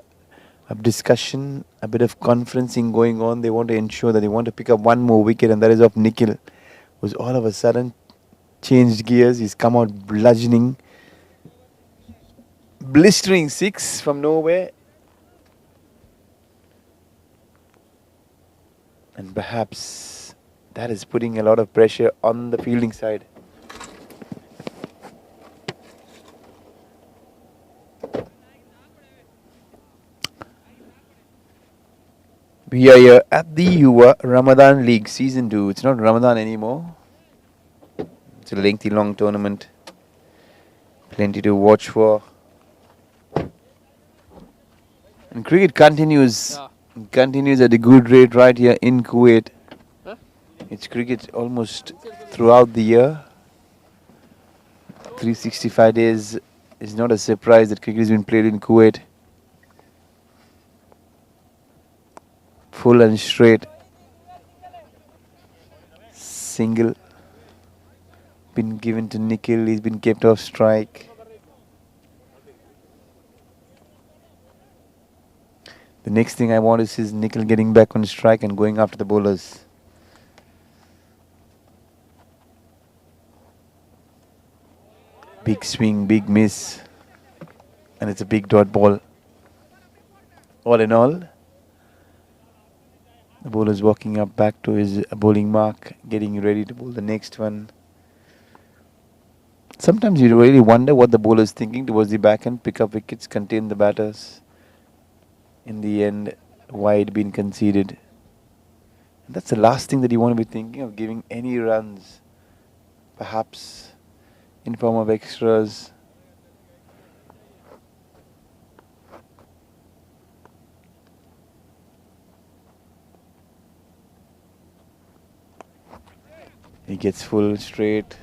of discussion, a bit of conferencing going on. They want to ensure that they want to pick up one more wicket, and that is of Nikhil, who's all of a sudden changed gears. He's come out bludgeoning, blistering six from nowhere. And perhaps that is putting a lot of pressure on the fielding side. We are here at the Yuva Ramadan League Season 2. It's not Ramadan anymore. It's a lengthy, long tournament. Plenty to watch for. And cricket continues at a good rate right here in Kuwait. It's cricket almost throughout the year. 365 days is not a surprise that cricket has been played in Kuwait. Full and straight. Single. Been given to Nikhil. He's been kept off strike. The next thing I want is Nikhil getting back on strike and going after the bowlers. Big swing, big miss. And it's a big dot ball. All in all, the bowler's walking up back to his bowling mark, getting ready to bowl the next one. Sometimes you really wonder what the bowler's thinking towards the back end, pick up wickets, contain the batters. In the end, wide been conceded. And that's the last thing that you want to be thinking of, giving any runs, perhaps in form of extras. He gets full straight.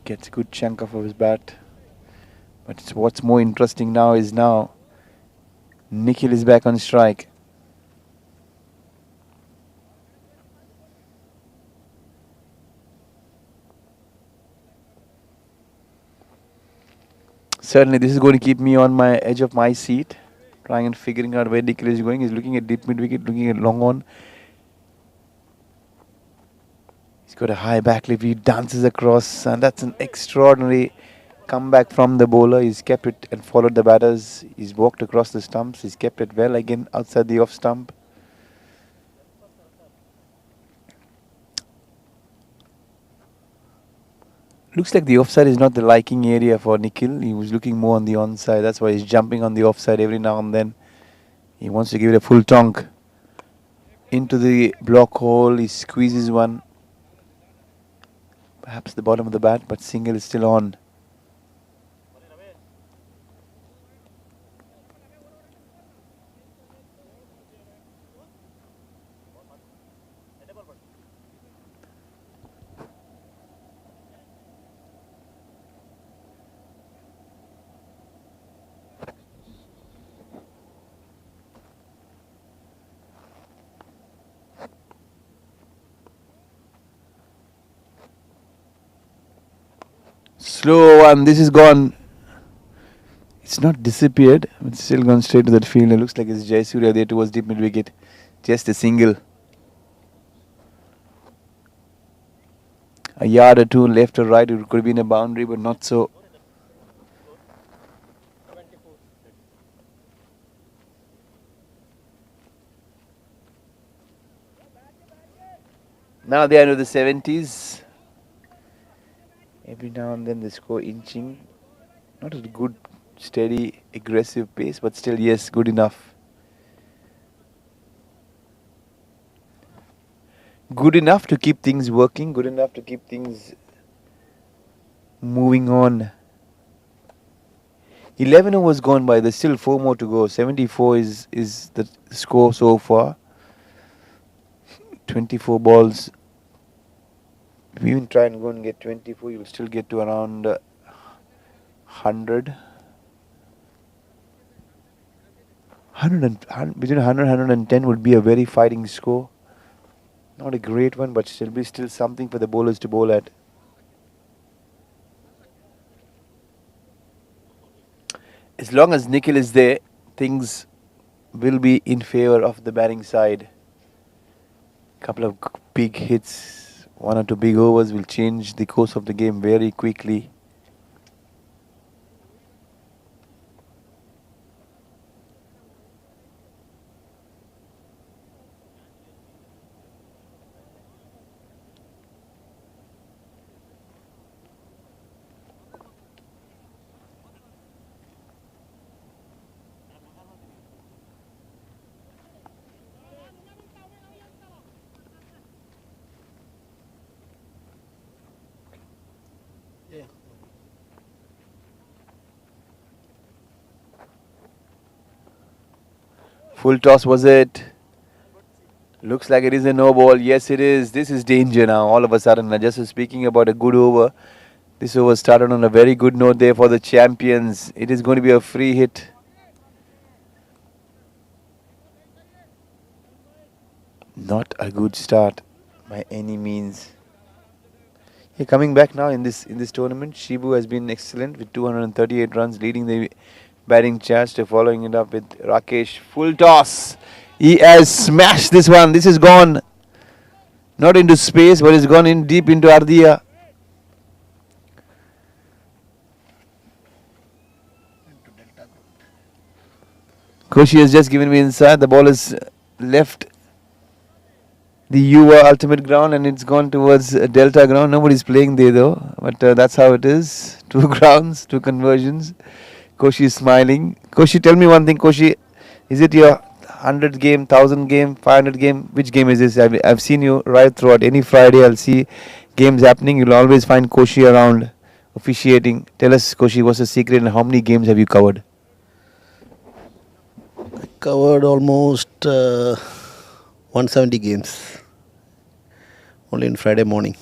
Gets a good chunk off of his bat. But what's more interesting now is Nikhil is back on strike. Certainly this is going to keep me on my edge of my seat, trying and figuring out where Nikhil is going. He's looking at deep mid wicket, looking at long on. He's got a high back lift, he dances across, and that's an extraordinary comeback from the bowler. He's kept it and followed the batters. He's walked across the stumps. He's kept it well again outside the off stump. Looks like the offside is not the liking area for Nikhil. He was looking more on the onside. That's why he's jumping on the offside every now and then. He wants to give it a full tonk. Into the block hole. He squeezes one. Perhaps the bottom of the bat, but single is still on. Slow one. This is gone. It's not disappeared. It's still gone straight to that field. It looks like it's Jayasuriya there towards deep mid wicket. Just a single. A yard or two left or right. It could have been a boundary, but not so. Now they are into the 70s. Every now and then they score inching. Not at a good, steady, aggressive pace, but still, yes, good enough. Good enough to keep things working, good enough to keep things moving on. 11 overs gone by, there's still 4 more to go. 74 is the score so far. 24 balls. If you even try and go and get 24, you'll still get to around 100. 100 between 100 and 110 would be a very fighting score. Not a great one, but still something for the bowlers to bowl at. As long as Nikhil is there, things will be in favour of the batting side. Couple of big hits, one or two big overs will change the course of the game very quickly. Full toss was it? Looks like it is a no ball. Yes, it is. This is danger now. All of a sudden, just speaking about a good over. This over started on a very good note there for the champions. It is going to be a free hit. Not a good start by any means. Yeah, coming back now in this tournament, Shibu has been excellent with 238 runs, leading the batting charge. They're following it up with Rakesh. Full toss. He has smashed this one. This is gone. Not into space, but it's gone in deep into Ardiya. Koshi has just given me inside. The ball is left the Yuva ultimate ground and it's gone towards Delta ground. Nobody's playing there though, but that's how it is. Two grounds, two conversions. Koshi is smiling. Koshi, tell me one thing. Koshi, is it your 100 game, 1000 game, 500 game? Which game is this? I've seen you right throughout. Any Friday I'll see games happening. You'll always find Koshi around officiating. Tell us, Koshi, what's the secret and how many games have you covered? Covered almost 170 games. Only in Friday morning.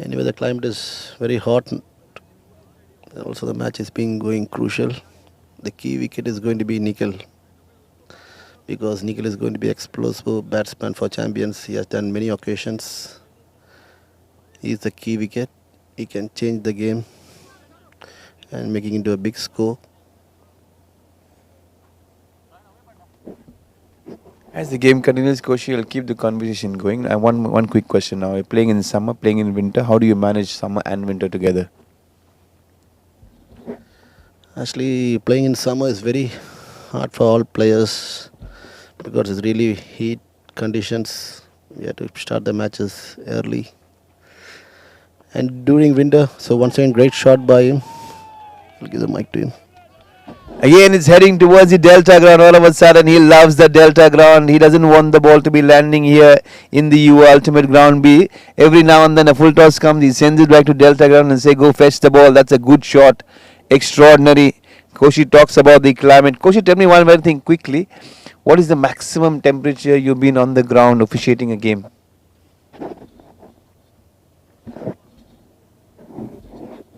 Anyway, the climate is very hot. Also, the match is being going crucial. The key wicket is going to be Nikhil, because Nikhil is going to be explosive batsman for champions. He has done many occasions. He is the key wicket. He can change the game and making into a big score. As the game continues, Koshi, I'll keep the conversation going. I want one quick question now. You're playing in summer, playing in winter. How do you manage summer and winter together? Actually, playing in summer is very hard for all players because it's really heat conditions. We have to start the matches early. And during winter, so once again, great shot by him. I'll give the mic to him. Again, it's heading towards the Delta ground. All of a sudden, he loves the Delta ground. He doesn't want the ball to be landing here in the U Ultimate Ground B. Every now and then, a full toss comes. He sends it back to Delta ground and say, "Go fetch the ball." That's a good shot. Extraordinary. Koshi talks about the climate. Koshi, tell me one more thing quickly. What is the maximum temperature you've been on the ground officiating a game?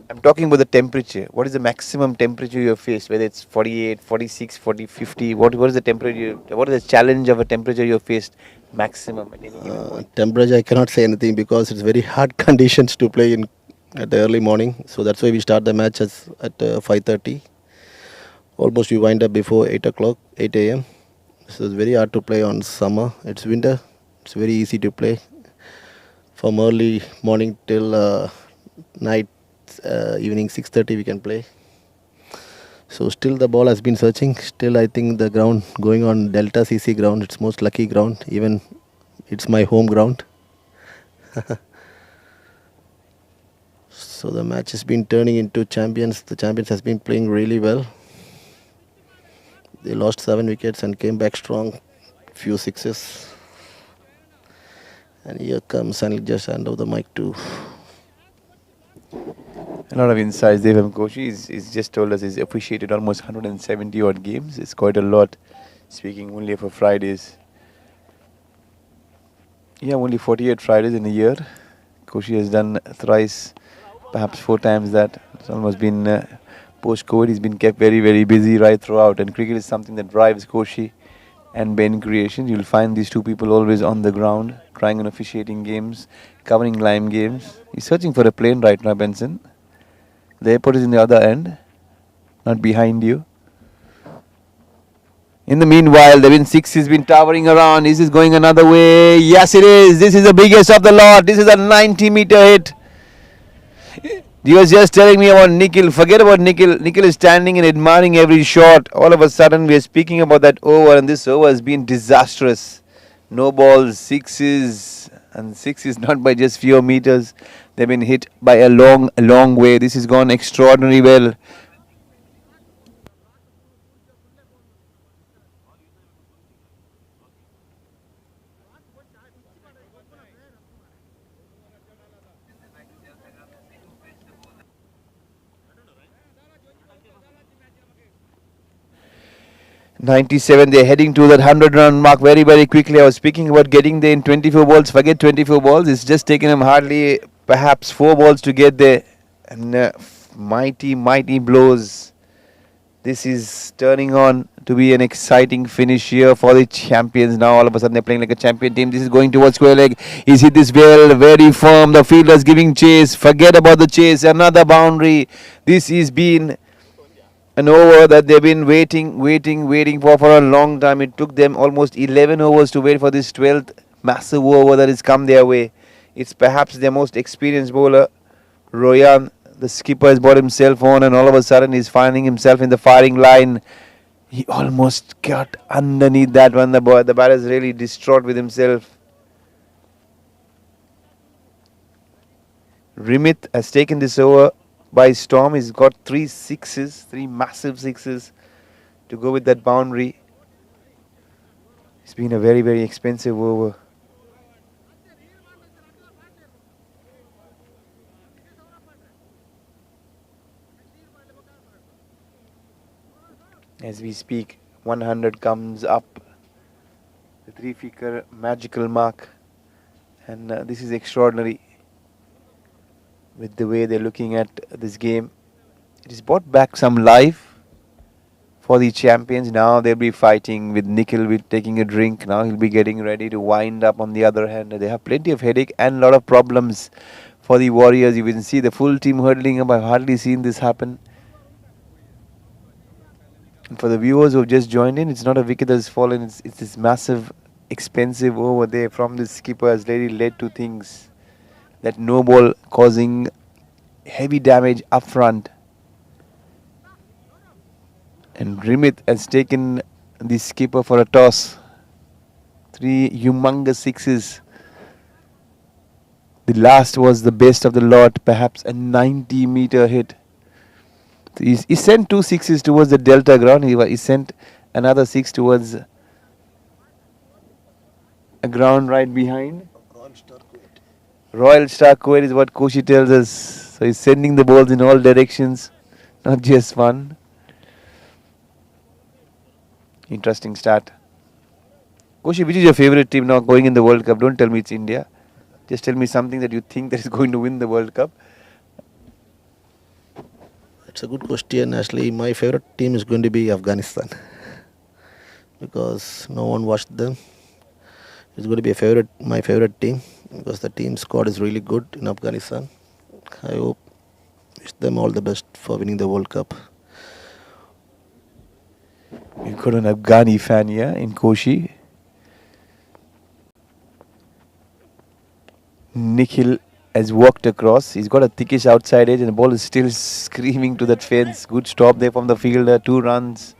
I'm talking about the temperature. What is the maximum temperature you have faced? Whether it's 48, 46, 40, 50. What is the temperature? What is the challenge of a temperature you have faced maximum at any given point? Temperature, I cannot say anything because it's very hard conditions to play in at the early morning. So that's why we start the matches at 5:30. Almost we wind up before 8 o'clock, 8 a.m. So it's very hard to play on summer. It's winter. It's very easy to play. From early morning till night, evening 6:30 we can play. So still the ball has been searching. Still I think the ground going on Delta CC ground, it's most lucky ground. Even it's my home ground. So the match has been turning into champions. The champions has been playing really well. They lost 7 wickets and came back strong. Few sixes. And here comes, and just hand over the mic to. A lot of insights there from Koshi. He's just told us he's officiated almost 170 odd games. It's quite a lot, speaking only for Fridays. Yeah, only 48 Fridays in a year. Koshi has done thrice perhaps 4 times that. It's almost been post-COVID. He's been kept very, very busy right throughout. And cricket is something that drives Koshi and Ben Creations. You'll find these two people always on the ground, trying and officiating games, covering lime games. He's searching for a plane right now, Benson. The airport is in the other end, not behind you. In the meanwhile, the win 6 has been towering around. Is this going another way? Yes, it is. This is the biggest of the lot. This is a 90-meter hit. You was just telling me about Nikhil. Forget about Nikhil. Nikhil is standing and admiring every shot. All of a sudden, we are speaking about that over, and this over has been disastrous. No balls, sixes, and six is not by just few meters. They've been hit by a long, long way. This has gone extraordinarily well. '97, they're heading to that 100-run mark very, very quickly. I was speaking about getting there in 24 balls. Forget 24 balls. It's just taken them hardly, perhaps 4 balls to get there. And mighty, mighty blows. This is turning on to be an exciting finish here for the champions. Now all of a sudden they're playing like a champion team. This is going towards square leg. He's hit this well, very firm. The fielder's giving chase. Forget about the chase. Another boundary. This is been an over that they've been waiting for a long time. It took them almost 11 overs to wait for this 12th massive over that has come their way. It's perhaps their most experienced bowler, Royan. The skipper has brought himself on, and all of a sudden he's finding himself in the firing line. He almost got underneath that one. The batter is really distraught with himself. Remit has taken this over by storm. He's got 3 sixes, 3 massive sixes to go with that boundary. It's been a very, very expensive over. As we speak, 100 comes up, the 3-figure magical mark, and this is extraordinary with the way they're looking at this game. It has brought back some life for the champions. Now they'll be fighting with Nikhil, with taking a drink. Now he'll be getting ready to wind up. On the other hand, they have plenty of headache and a lot of problems for the Warriors. You can see the full team hurtling up. I've hardly seen this happen. And for the viewers who have just joined in, it's not a wicket that has fallen. It's this massive, expensive over there from the skipper has really led to things. That no ball causing heavy damage up front. And Remit has taken the skipper for a toss. 3 humongous sixes. The last was the best of the lot, perhaps a 90-meter hit. He sent 2 sixes towards the delta ground. He sent another 6 towards a ground right behind. Royal Star Kuwait is what Koshi tells us. So he's sending the balls in all directions, not just one. Interesting start. Koshi, which is your favorite team now going in the World Cup? Don't tell me it's India. Just tell me something that you think that is going to win the World Cup. It's a good question. Actually, my favorite team is going to be Afghanistan because no one watched them. It's going to be my favorite team because the team squad is really good in Afghanistan. I wish them all the best for winning the World Cup. You've got an Afghani fan here in Koshi. Nikhil has walked across. He's got a thickish outside edge and the ball is still screaming to that fence. Good stop there from the fielder. 2 runs.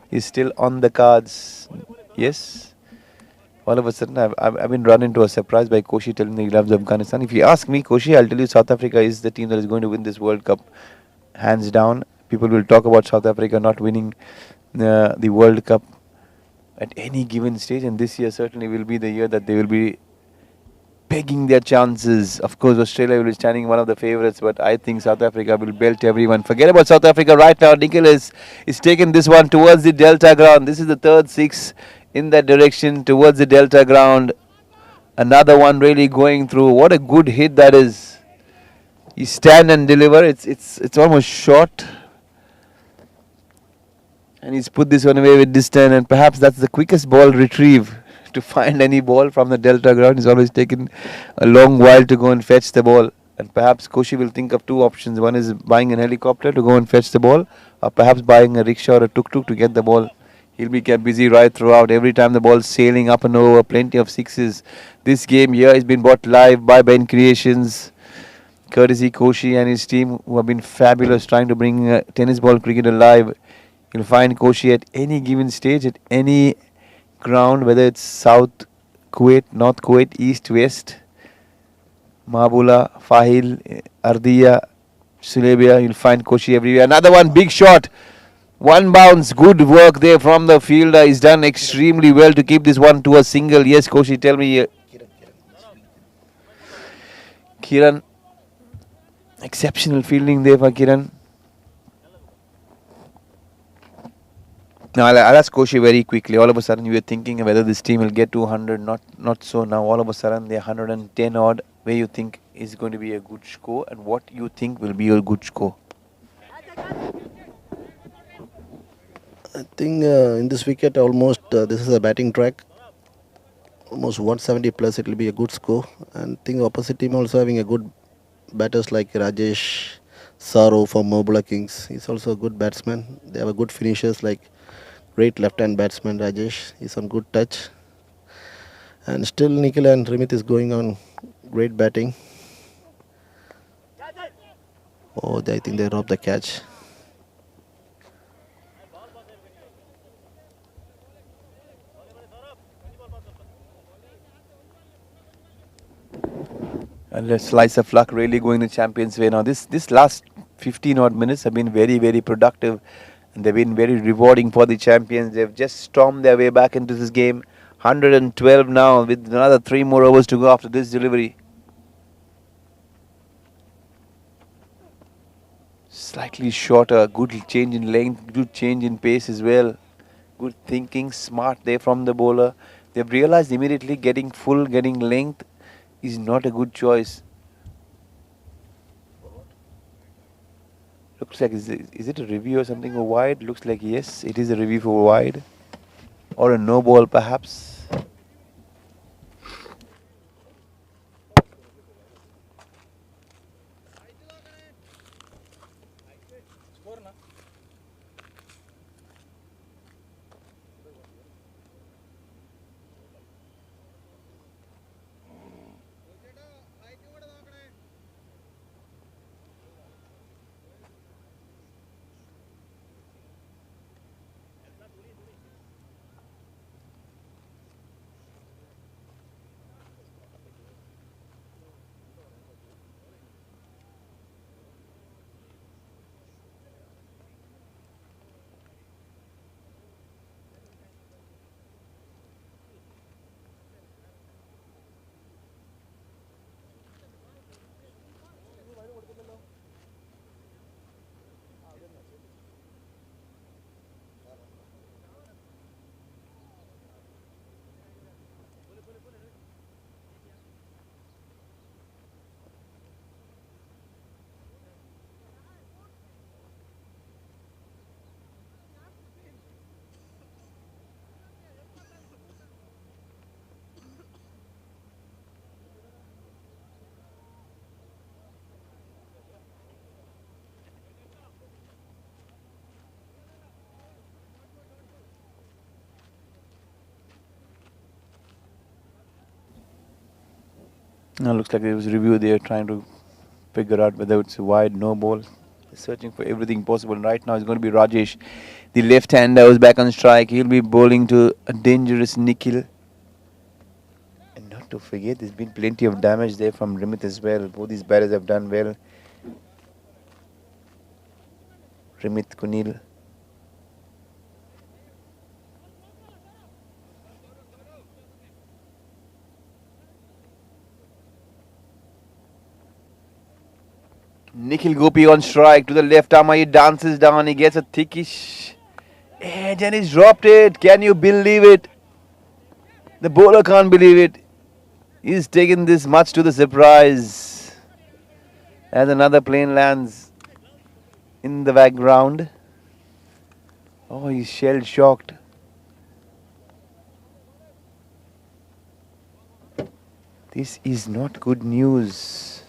He's still on the cards. Yes. All of a sudden, I've been run into a surprise by Koshi telling me he loves Afghanistan. If you ask me, Koshi, I'll tell you South Africa is the team that is going to win this World Cup. Hands down. People will talk about South Africa not winning the World Cup at any given stage. And this year certainly will be the year that they will be pegging their chances. Of course, Australia will be standing one of the favourites, but I think South Africa will belt everyone. Forget about South Africa right now. Nikhil is taken this one towards the delta ground. This is the 3rd 6 in that direction towards the delta ground. Another one really going through. What a good hit that is. He stand and deliver. It's almost short. And he's put this one away with distance, and perhaps that's the quickest ball retrieve to find any ball from the delta ground. He's always taken a long while to go and fetch the ball. And perhaps Koshi will think of two options. One is buying an helicopter to go and fetch the ball, or perhaps buying a rickshaw or a tuk-tuk to get the ball. He'll be kept busy right throughout. Every time the ball's sailing up and over, plenty of sixes. This game here has been brought live by Ben Creations, courtesy Koshi and his team, who have been fabulous trying to bring tennis ball cricket alive. You'll find Koshi at any given stage, at any ground, whether it's South Kuwait, North Kuwait, East, West, Mabula, Fahil, Ardiya, Sulebia. You'll find Koshi everywhere. Another one, big shot. One bounce. Good work there from the fielder. He's done extremely well to keep this one to a single. Yes, Koshi, tell me. Kiran. Exceptional fielding there for Kiran. Now I'll ask Koshi very quickly. All of a sudden you were thinking whether this team will get to 100. Not so now. All of a sudden they're 110 odd. Where you think is going to be a good score, and what you think will be a good score? I think in this wicket almost this is a batting track. Almost 170 plus, it will be a good score. And I think opposite team also having a good batters like Rajesh Saro from Mobula Kings. He's also a good batsman. They have a good finishers like great left-hand batsman Rajesh. He's on good touch. And still Nikhil and Remit is going on great batting. Oh, I think they robbed the catch. And a slice of luck really going the champions' way. Now this last 15 odd minutes have been very, very productive, and they've been very rewarding for the champions. They've just stormed their way back into this game. 112 now with another 3 more overs to go after this delivery. Slightly shorter, good change in length, good change in pace as well. Good thinking, smart there from the bowler. They've realized immediately getting full, getting length is not a good choice. Looks like, is it a review or something or wide? Looks like yes, it is a review for wide. Or a no ball perhaps. Now looks like there was a review there trying to figure out whether it's a wide, no ball. They're searching for everything possible. Right now it's going to be Rajesh, the left-hander who's back on strike. He'll be bowling to a dangerous Nikhil. And not to forget, there's been plenty of damage there from Remit as well. Both these batters have done well. Remit, Kunil. Nikhil Gopi on strike to the left arm. He dances down. He gets a thickish edge and he's dropped it. Can you believe it? The bowler can't believe it. He's taken this much to the surprise. As another plane lands in the background. Oh, he's shell shocked. This is not good news.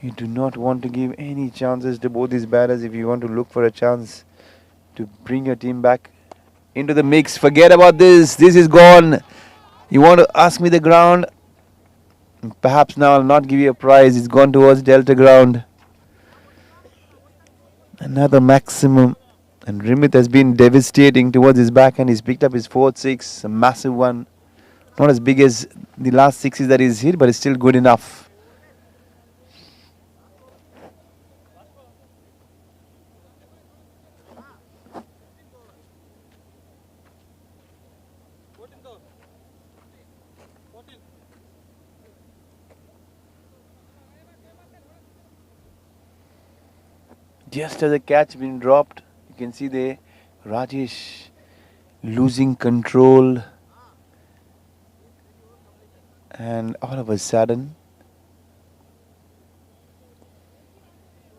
You do not want to give any chances to both these batters if you want to look for a chance to bring your team back into the mix. Forget about this. This is gone. You want to ask me the ground? Perhaps now I'll not give you a prize. It's gone towards Delta ground. Another maximum. And Rimit has been devastating towards his backhand. He's picked up his fourth six. A massive one. Not as big as the last sixes that he's hit, but it's still good enough. Just as the catch been dropped, you can see there Rajesh losing control, and all of a sudden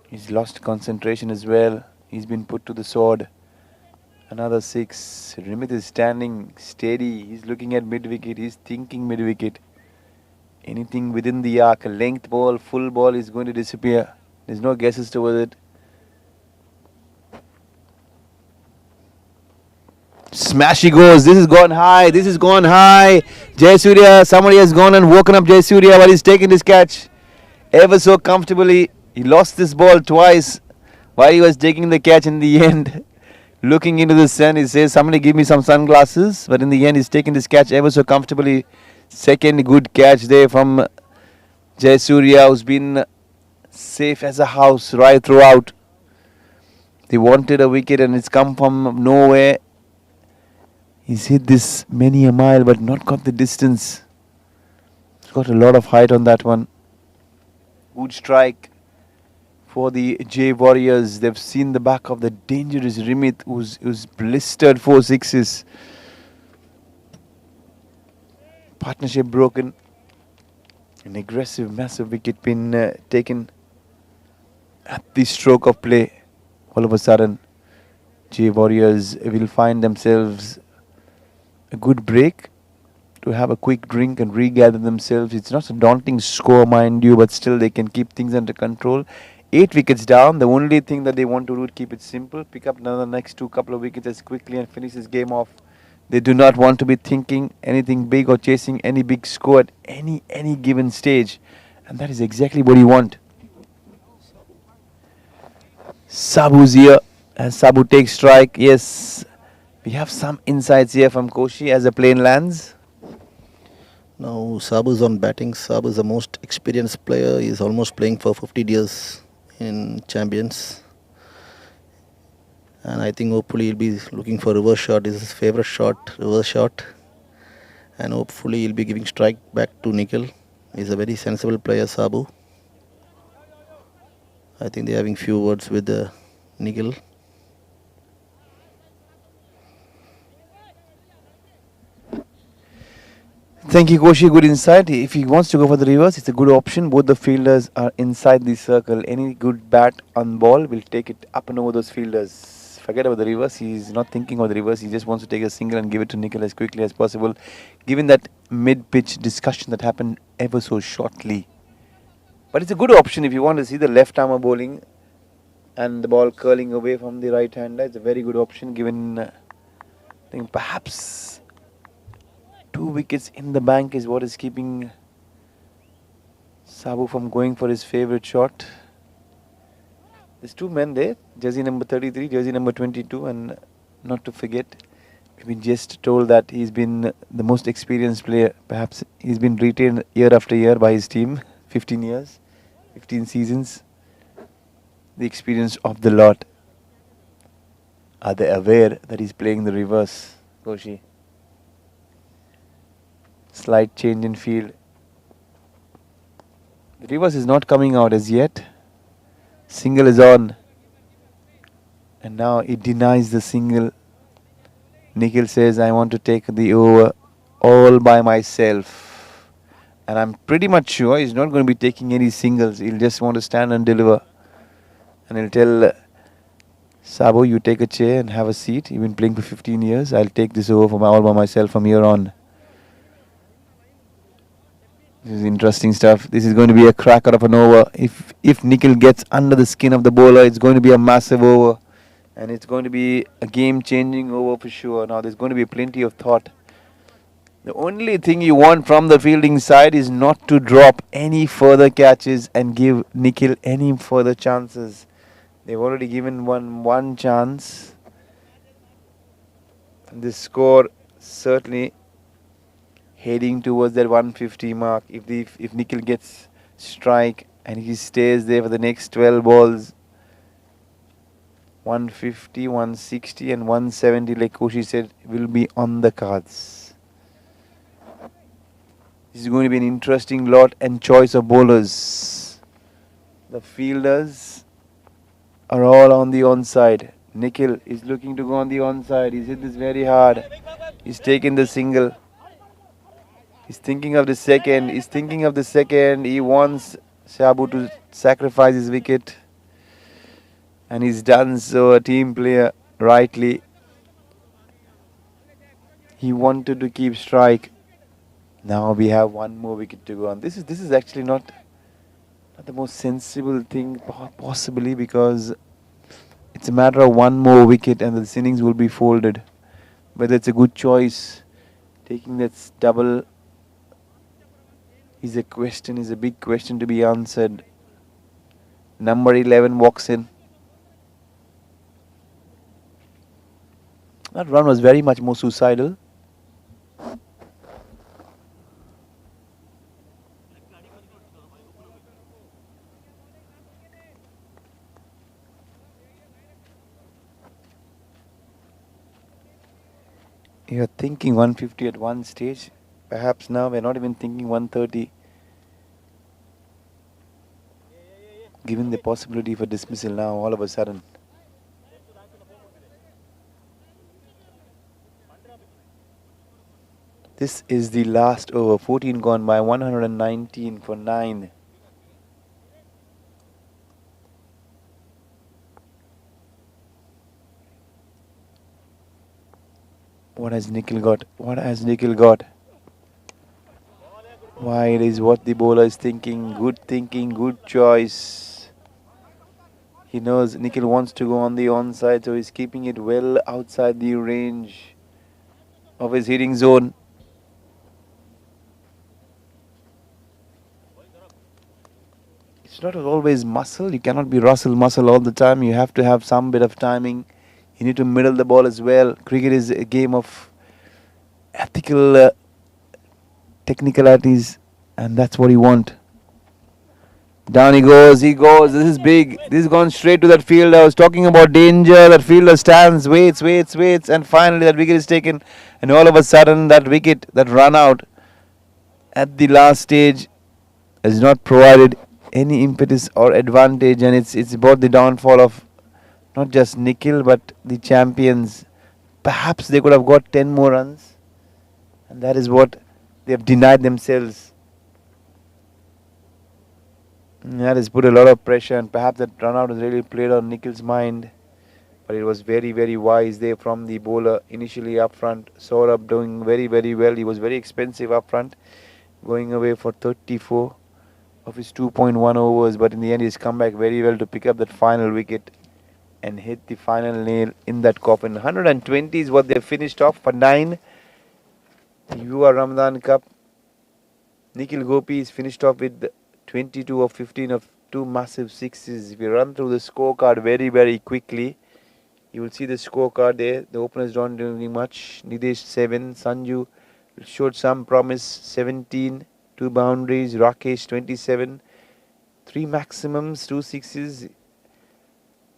he's lost concentration as well. He's been put to the sword. Another six. Rimit is standing steady. He's looking at mid wicket. He's thinking mid wicket. Anything within the arc, a length ball, full ball is going to disappear. There's no guesses towards it. Smash he goes. This has gone high. This has gone high. Jayasurya, somebody has gone and woken up Jayasurya while he's taking this catch. Ever so comfortably. He lost this ball twice while he was taking the catch in the end. Looking into the sun, he says, somebody give me some sunglasses. But in the end, he's taking this catch ever so comfortably. Second good catch there from Jayasurya, who's been safe as a house right throughout. They wanted a wicket and it's come from nowhere. He's hit this many a mile but not got the distance. He's got a lot of height on that one. Good strike for the J Warriors. They've seen the back of the dangerous Rimit who's blistered 4 sixes. Partnership broken. An aggressive massive wicket been taken at the stroke of play. All of a sudden J Warriors will find themselves a good break to have a quick drink and regather themselves. It's not a daunting score, mind you, but still they can keep things under control. 8 wickets down. The only thing that they want to do is keep it simple. Pick up another next couple of wickets as quickly and finish this game off. They do not want to be thinking anything big or chasing any big score at any given stage. And that is exactly what you want. Sabu's here as Sabu takes strike. Yes. We have some insights here from Koshi as the plane lands. Now Sabu's on batting. Sabu is the most experienced player. He's almost playing for 50 years in Champions. And I think hopefully he'll be looking for reverse shot. This is his favorite shot, reverse shot. And hopefully he'll be giving strike back to Nikhil. He's a very sensible player, Sabu. I think they're having few words with Nikhil. Thank you, Koshi. Good insight. If he wants to go for the reverse, it's a good option. Both the fielders are inside the circle. Any good bat on ball will take it up and over those fielders. Forget about the reverse. He's not thinking of the reverse. He just wants to take a single and give it to Nikhil as quickly as possible, given that mid-pitch discussion that happened ever so shortly. But it's a good option if you want to see the left-armer bowling and the ball curling away from the right-hander. It's a very good option given, I think perhaps 2 wickets in the bank is what is keeping Sabu from going for his favourite shot. There's 2 men there, jersey number 33, jersey number 22, and not to forget, we've been just told that he's been the most experienced player. Perhaps he's been retained year after year by his team, 15 years, 15 seasons. The experience of the lot. Are they aware that he's playing the reverse, Koshi? Slight change in field. The reverse is not coming out as yet. Single is on. And now it denies the single. Nikhil says, I want to take the over all by myself. And I'm pretty much sure he's not going to be taking any singles. He'll just want to stand and deliver. And he'll tell Sabo, you take a chair and have a seat. You've been playing for 15 years. I'll take this over all by myself from here on. This is interesting stuff. This is going to be a cracker of an over. If Nikhil gets under the skin of the bowler, it's going to be a massive over. And it's going to be a game-changing over for sure. Now, there's going to be plenty of thought. The only thing you want from the fielding side is not to drop any further catches and give Nikhil any further chances. They've already given one chance. And this score certainly heading towards that 150 mark. If Nikhil gets strike and he stays there for the next 12 balls, 150, 160 and 170, like Koshi said, will be on the cards. This is going to be an interesting lot and choice of bowlers. The fielders are all on the onside. Nikhil is looking to go on the onside. He's hit this very hard. He's taken the single. He's thinking of the second. He's thinking of the second. He wants Shabu to sacrifice his wicket. And he's done so, a team player rightly. He wanted to keep strike. Now we have one more wicket to go on. This is actually not the most sensible thing possibly, because it's a matter of one more wicket and the innings will be folded. Whether it's a good choice, taking that double is a big question to be answered. Number 11 walks in. That run was very much more suicidal. You're thinking 150 at one stage. Perhaps now we're not even thinking 130. Given the possibility for dismissal now all of a sudden. This is the last over. 14 gone by, 119 for 9. What has Nikhil got? What has Nikhil got? Wide is what the bowler is thinking. Good choice. He knows Nikhil wants to go on the onside, so he's keeping it well outside the range of his hitting zone. It's not always muscle. You cannot be Russell muscle all the time. You have to have some bit of timing. You need to middle the ball as well. Cricket is a game of ethical technicalities, and that's what you want. Down he goes. This is big. This has gone straight to that field. I was talking about danger. That fielder stands, waits, and finally that wicket is taken. And all of a sudden that wicket, that run out at the last stage, has not provided any impetus or advantage, and it's about the downfall of not just Nikhil but the champions. Perhaps they could have got 10 more runs, and that is what they have denied themselves. And that has put a lot of pressure, and perhaps that run out has really played on Nikhil's mind. But it was very, very wise there from the bowler initially up front. Saurabh doing very, very well. He was very expensive up front, going away for 34 of his 2.1 overs, but in the end he's come back very well to pick up that final wicket and hit the final nail in that coffin. 120 is what they finished off for 9. Yuva Ramadan Cup. Nikhil Gopi is finished off with 22 of 15 of 2 massive sixes. If you run through the scorecard very, very quickly, you will see the scorecard there. The openers don't doing much. Nidesh 7, Sanju showed some promise, 17. 2 boundaries, Rakesh 27, 3 maximums, 2 sixes.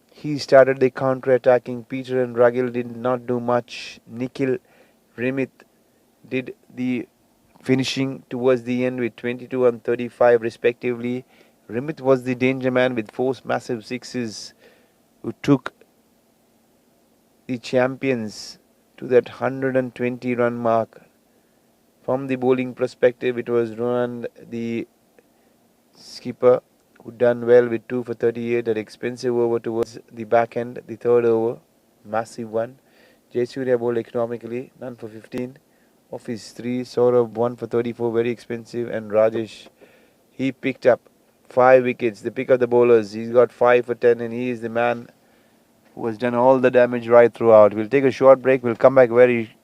He started the counter-attacking. Peter and Ragil did not do much. Nikhil, Remit did the finishing towards the end with 22 and 35 respectively. Remit was the danger man with 4 massive sixes, who took the champions to that 120 run mark From the bowling perspective, it was Ronan, the skipper, who done well with 2 for 38. That expensive over towards the back end, the third over, massive one. Jayasuriya bowled economically, none for 15. Of his 3, Saurabh 1 for 34, very expensive. And Rajesh, he picked up 5 wickets. The pick of the bowlers, he's got 5 for 10, and he is the man who has done all the damage right throughout. We'll take a short break. We'll come back very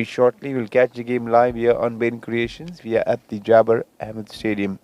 shortly. We'll catch the game live here on Ben Creations. We are at the Jabbar Ahmed Stadium.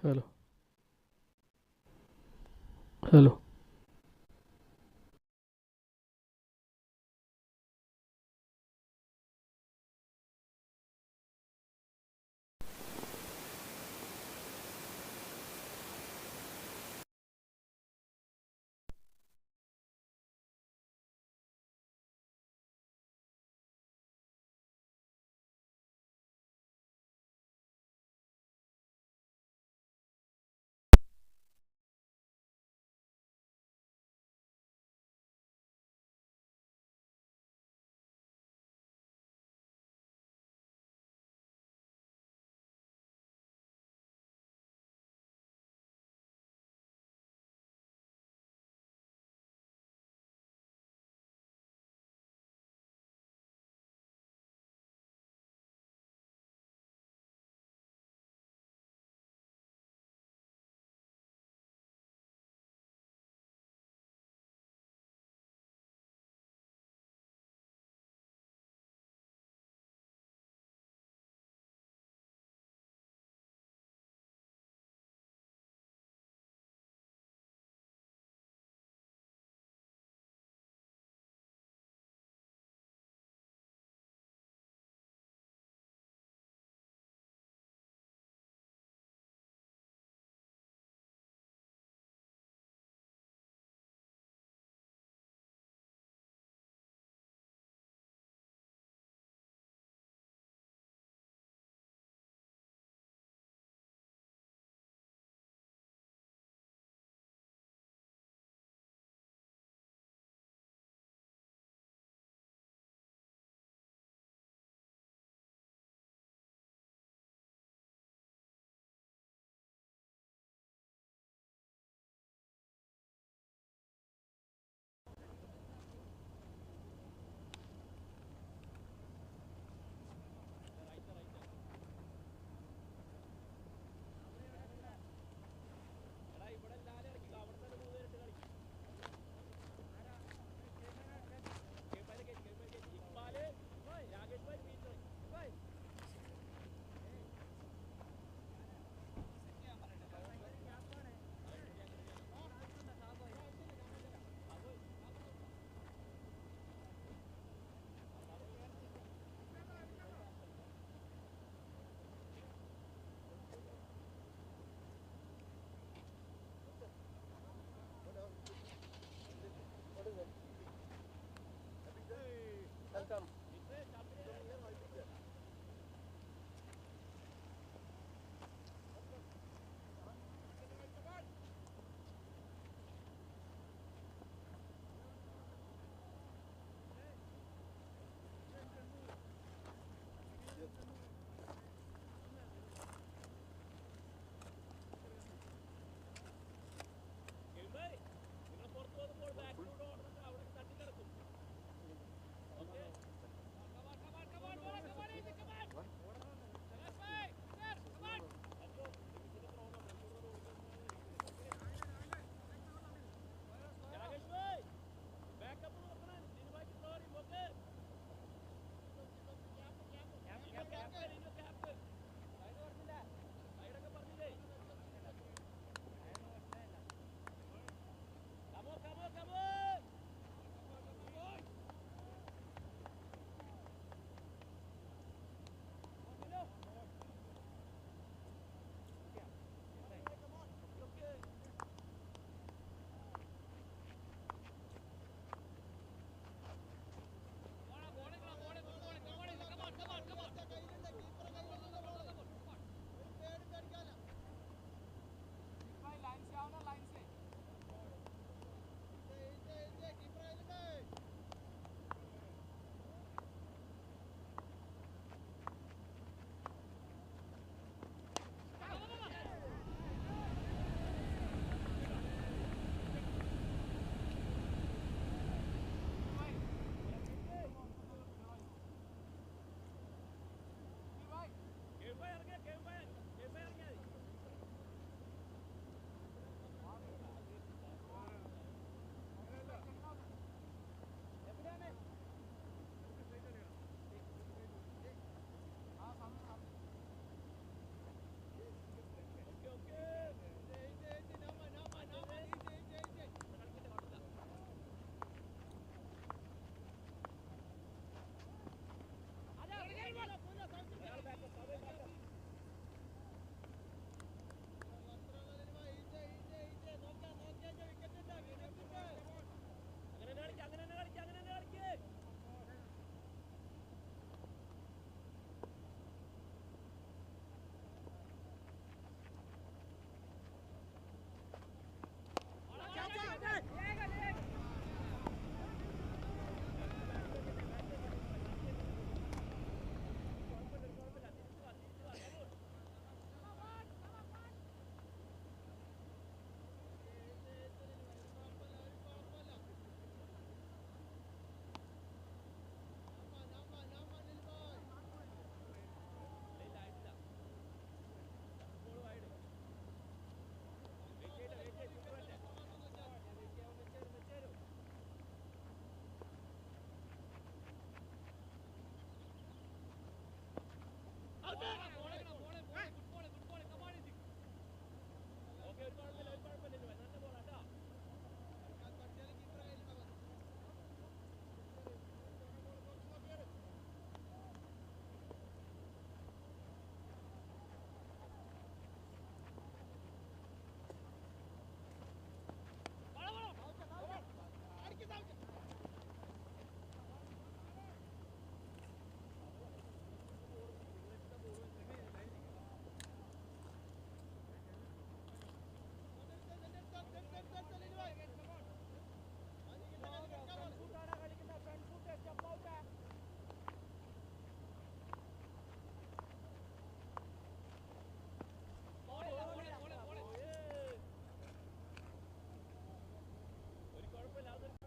Hello. Hello.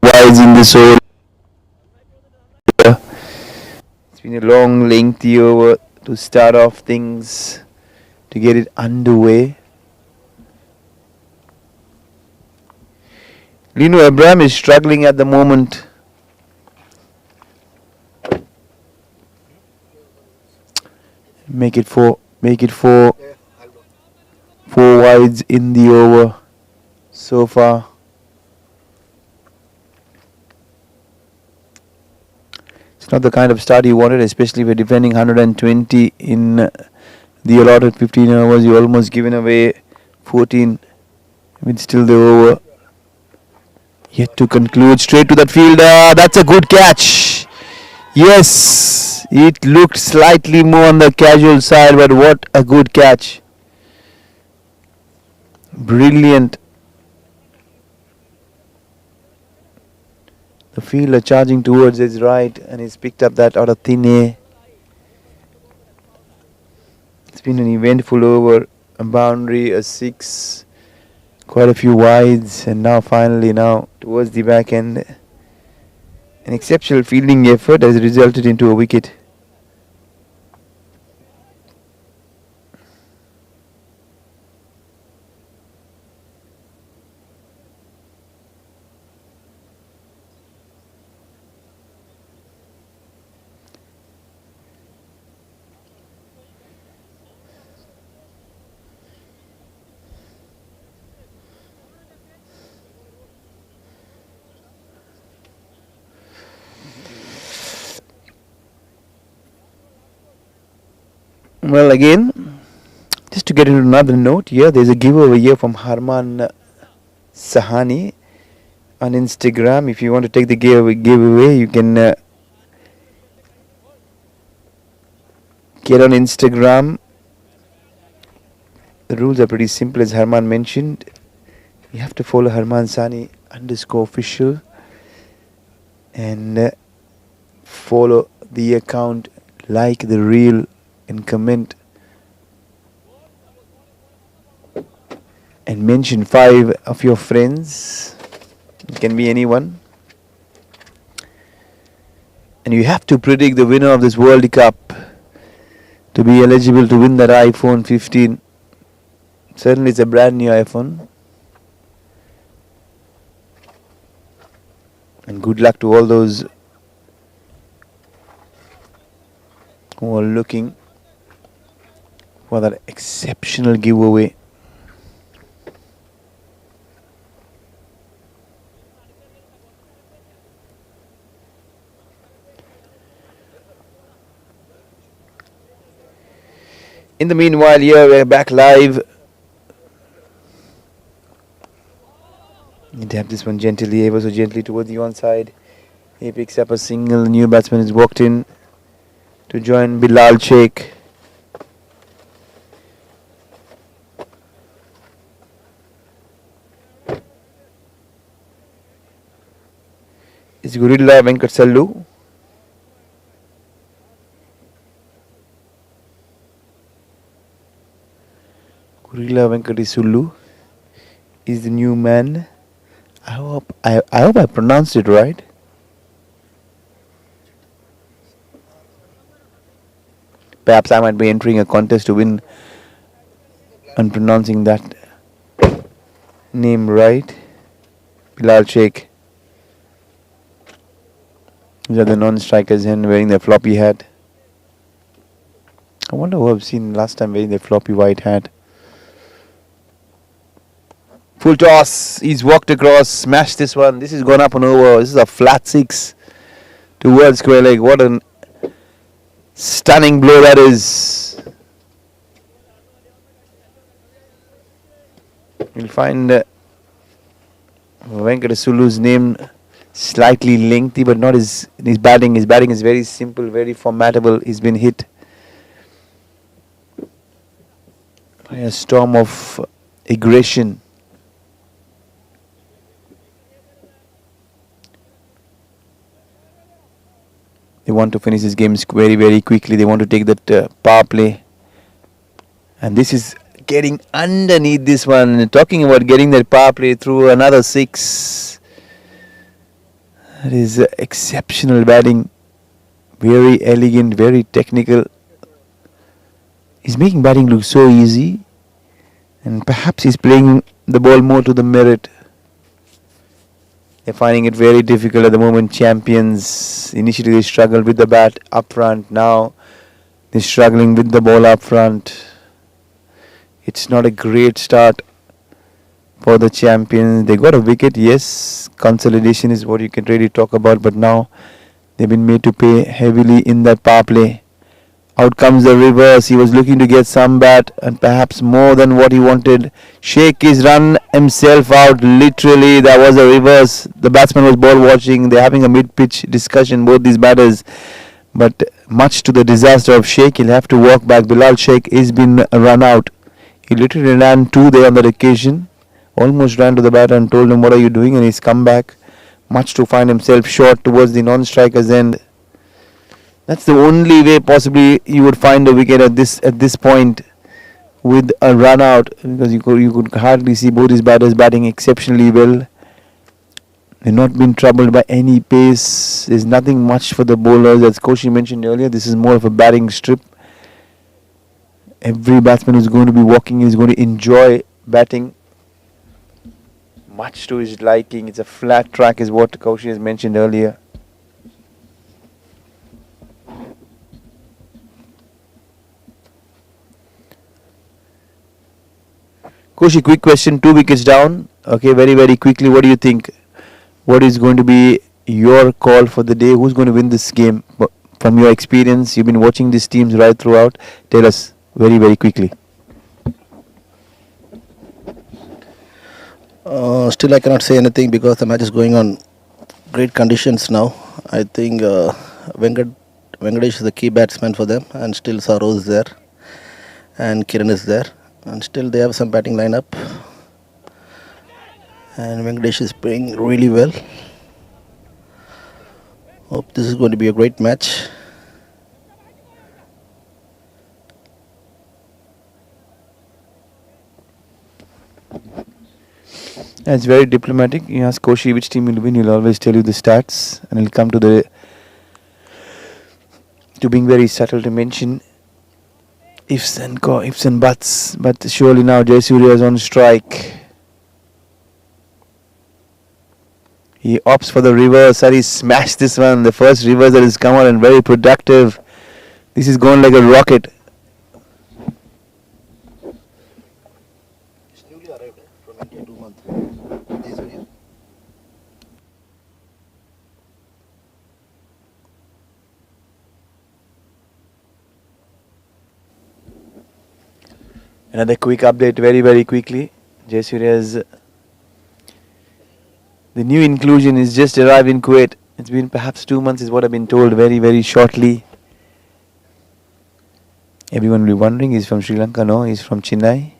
Wides in this over. It's been a long, lengthy over to start off things, to get it underway. Lino Abraham is struggling at the moment. Make it four. Four wides in the over so far. It's not the kind of start you wanted, especially if you're defending 120 in the allotted 15 overs. You're almost given away 14 with still the over yet to conclude. Straight to that fielder. That's a good catch. Yes, it looked slightly more on the casual side, but what a good catch. Brilliant. The fielder charging towards his right, and he's picked up that out of thin air. It's been an eventful over, a boundary, a six, quite a few wides, and now finally towards the back end, an exceptional fielding effort has resulted into a wicket. Well, again, just to get into another note here, there's a giveaway here from Harman Sahani on Instagram. If you want to take the giveaway, you can get on Instagram. The rules are pretty simple, as Harman mentioned. You have to follow Harman Sahani _official and follow the account, like the reel, and comment and mention 5 of your friends. It can be anyone, and you have to predict the winner of this World Cup to be eligible to win that iPhone 15. Certainly it's a brand new iPhone, and good luck to all those who are looking for that exceptional giveaway. In the meanwhile, here we're back live. You tap this one gently, ever so gently towards the onside. He picks up a single. The new batsman has walked in to join Bilal Sheikh. It's Gorilla Venkatsallu. Gorilla Venkatesulu is the new man. I hope I pronounced it right. Perhaps I might be entering a contest to win on pronouncing that name right. Bilal Sheikh. These are the non-strikers and wearing their floppy hat. I wonder who I've seen last time wearing the floppy white hat. Full toss. He's walked across, smashed this one. This is gone up and over. This is a flat 6 towards square leg. What a stunning blow that is. You'll find Venkatesulu's name slightly lengthy, but not his batting. His batting is very simple, very formatable. He's been hit by a storm of aggression. They want to finish this game very, very quickly. They want to take that power play. And this is getting underneath this one. Talking about getting that power play through another 6. That is exceptional batting. Very elegant, very technical. He's making batting look so easy. And perhaps he's playing the ball more to the merit. They're finding it very difficult at the moment. Champions. Initially they struggled with the bat up front. Now they're struggling with the ball up front. It's not a great start for the champions. They got a wicket, yes. Consolidation is what you can really talk about. But now they've been made to pay heavily in that power play. Out comes the reverse. He was looking to get some bat and perhaps more than what he wanted. Sheikh is run himself out. Literally, that was a reverse. The batsman was ball watching. They're having a mid-pitch discussion, both these batters. But much to the disaster of Sheikh, he'll have to walk back. Bilal Sheikh has been run out. He literally ran 2 there on that occasion. Almost ran to the batter and told him, what are you doing? And he's come back. Much to find himself short towards the non-striker's end. That's the only way possibly you would find a wicket at this point with a run out, because you could hardly see both his batters batting exceptionally well. They've not been troubled by any pace. There's nothing much for the bowlers. As Koshi mentioned earlier, this is more of a batting strip. Every batsman who's going to be walking is going to enjoy batting much to his liking. It's a flat track is what Koshi has mentioned earlier. Koshi, quick question, 2 wickets down. Okay, very, very quickly, what do you think? What is going to be your call for the day? Who's going to win this game? From your experience, you've been watching these teams right throughout. Tell us very, very quickly. Still, I cannot say anything because the match is going on great conditions now. I think Venkatesh is the key batsman for them, and still Saro is there, and Kiran is there. And still they have some batting lineup, and Venkatesh is playing really well. Hope this is going to be a great match. It's very diplomatic. You ask Koshi which team will win, he'll always tell you the stats, and he'll come to being very subtle to mention ifs and buts. But surely now Jayasuriya is on strike. He opts for the reverse, and he smashed this one. The first reverse that has come out, and very productive. This is going like a rocket. It's newly arrived from India 2 months. Another quick update, very, very quickly. Jayasuriya's the new inclusion is just arrived in Kuwait. It's been perhaps 2 months is what I've been told, very, very shortly. Everyone will be wondering, he's from Sri Lanka? No, he's from Chennai.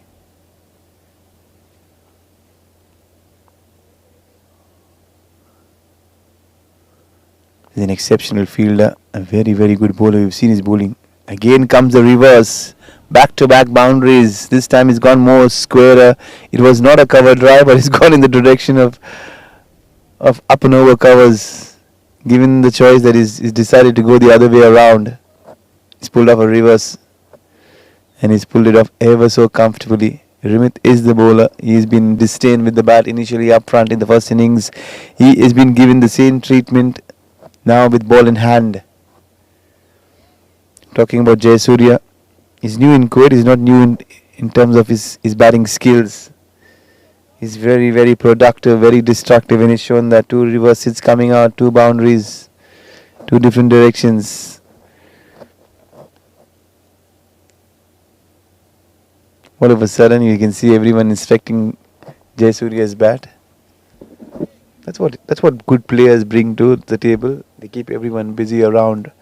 He's an exceptional fielder, a very, very good bowler. We've seen his bowling. Again comes the reverse. Back-to-back boundaries. This time it's gone more squarer. It was not a cover drive, but it's gone in the direction of up and over covers. Given the choice that he's decided to go the other way around. He's pulled off a reverse. And he's pulled it off ever so comfortably. Remit is the bowler. He's been disdained with the bat initially up front in the first innings. He has been given the same treatment now with ball in hand. Talking about Jayasuriya. He's new in Kuwait. He's not new in terms of his batting skills. He's very, very productive, very destructive, and he's shown that two reverse hits coming out, two boundaries, two different directions. All of a sudden, you can see everyone inspecting Jayasurya's bat. That's what good players bring to the table. They keep everyone busy around,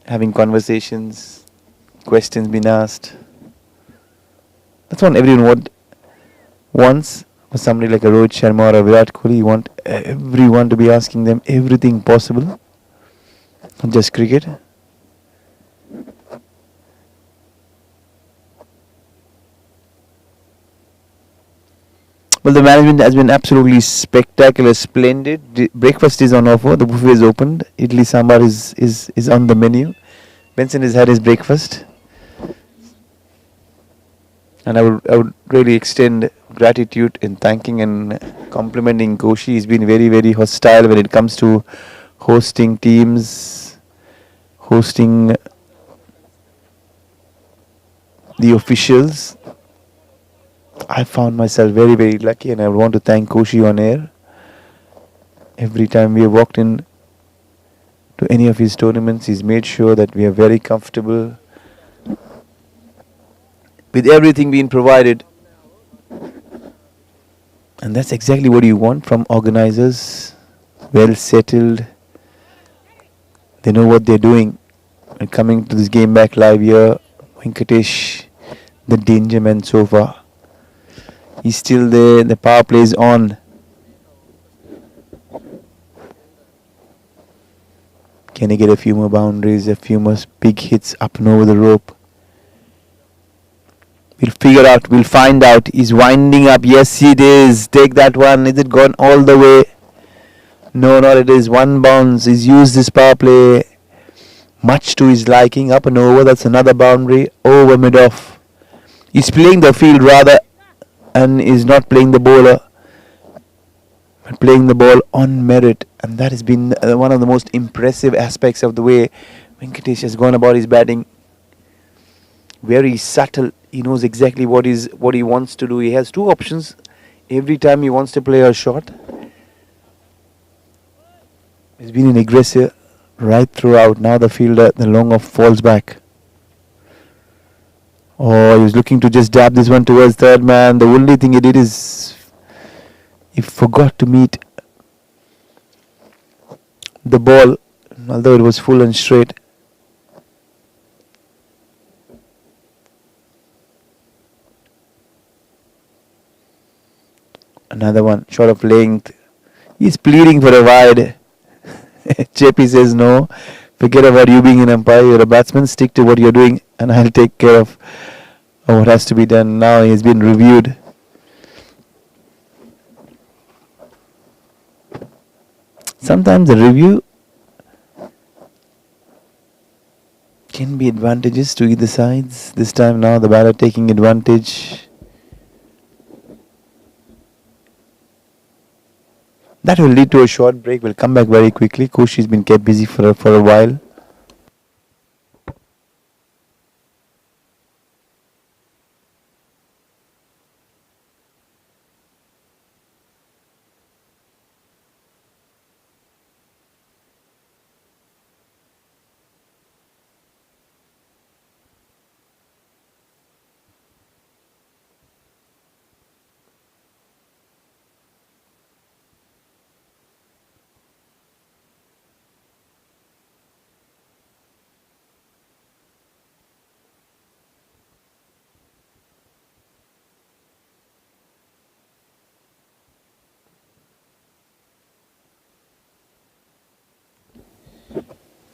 having conversations, questions being asked. That's what everyone wants for somebody like a Rohit Sharma or a Virat Kohli. You want everyone to be asking them everything possible, not just cricket. Well, the management has been absolutely spectacular, splendid. Breakfast is on offer. The buffet is opened. Idli sambar is on the menu. Benson has had his breakfast, and I would really extend gratitude in thanking and complimenting Koshi. He's been very, very hostile when it comes to hosting teams, hosting the officials. I found myself very, very lucky, and I want to thank Koshi on air. Every time we have walked in to any of his tournaments, he's made sure that we are very comfortable with everything being provided. And that's exactly what you want from organizers. Well settled. They know what they're doing. And coming to this game back live here, Venkatesh, the danger man so far. He's still there. The power play is on. Can he get a few more boundaries, a few more big hits up and over the rope? We'll figure out. We'll find out. He's winding up. Yes, it is. Take that one. Is it gone all the way? No, not it is. One bounce. He's used this power play much to his liking. Up and over. That's another boundary. Over mid-off. He's playing the field rather, and is not playing the bowler, but playing the ball on merit. And that has been one of the most impressive aspects of the way Venkatesh has gone about his batting. Very subtle. He knows exactly what he wants to do. He has two options every time he wants to play a shot. He's been an aggressor right throughout. Now the fielder, the long off, falls back. Oh, he was looking to just dab this one towards third man. The only thing he did is he forgot to meet the ball, although it was full and straight. Another one, short of length. He's pleading for a wide. JP says no. Forget about you being an umpire. You're a batsman. Stick to what you're doing, and I'll take care of what has to be done. Now he's been reviewed. Sometimes the review can be advantageous to either sides. This time now the batter taking advantage. That will lead to a short break. We'll come back very quickly. Koshi's been kept busy for a while.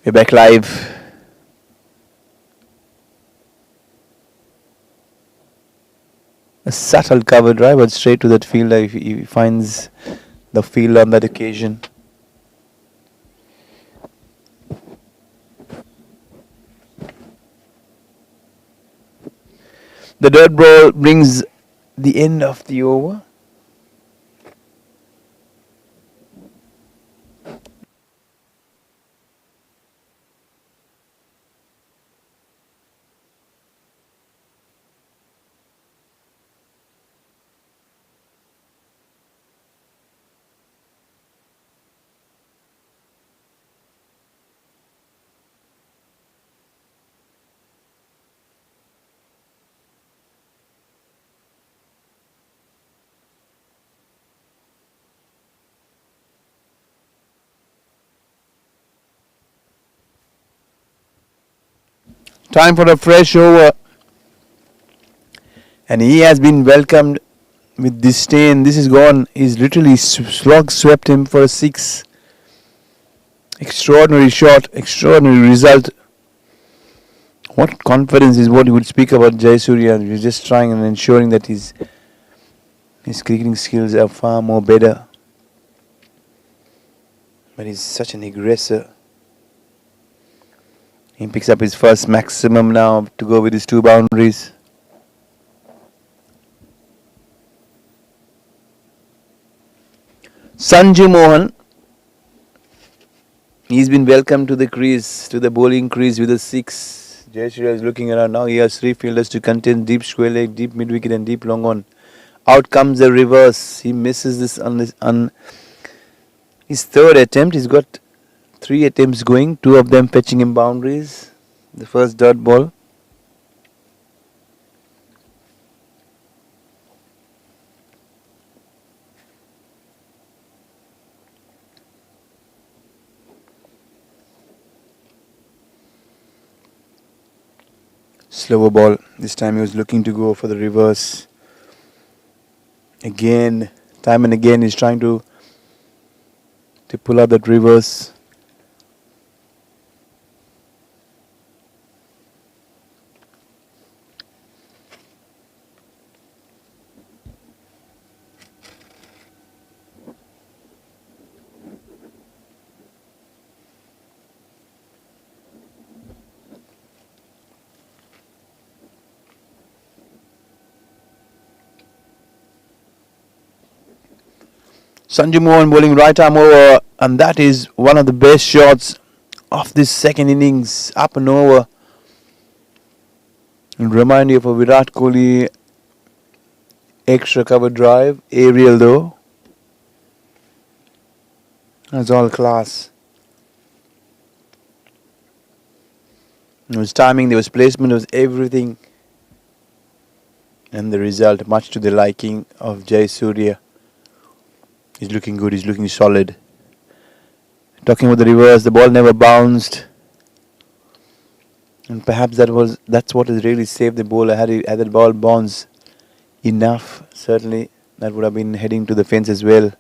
We're back live. A subtle cover drive, but straight to that fielder if he finds the field on that occasion. The dirt ball brings the end of the over. Time for a fresh over. And he has been welcomed with disdain. This is gone. He's literally slog swept him for a 6. Extraordinary shot. Extraordinary result. What confidence is what you would speak about Jayasuriya. He's just trying and ensuring that his cricketing skills are far more better. But he's such an aggressor. He picks up his first maximum now to go with his 2 boundaries. Sanju Mohan. He's been welcomed to the crease, to the bowling crease with a 6. Jayasuriya is looking around now. He has 3 fielders to contend: deep square leg, deep mid wicket, and deep long on. Out comes the reverse. He misses this on his 3rd attempt. He's got 3 attempts going, 2 of them fetching him boundaries. The first dot ball. Slower ball. This time he was looking to go for the reverse. Again, time and again he's trying to pull out that reverse. Sanju Mohan bowling right arm over, and that is one of the best shots of this second innings. Up and over. And remind you of a Virat Kohli extra cover drive. Aerial though. That's all class. There was timing, there was placement, there was everything. And the result much to the liking of Jayasuriya. He's looking good, he's looking solid. Talking about the reverse, the ball never bounced. And perhaps that's what has really saved the bowler. Had the ball bounced enough, certainly that would have been heading to the fence as well.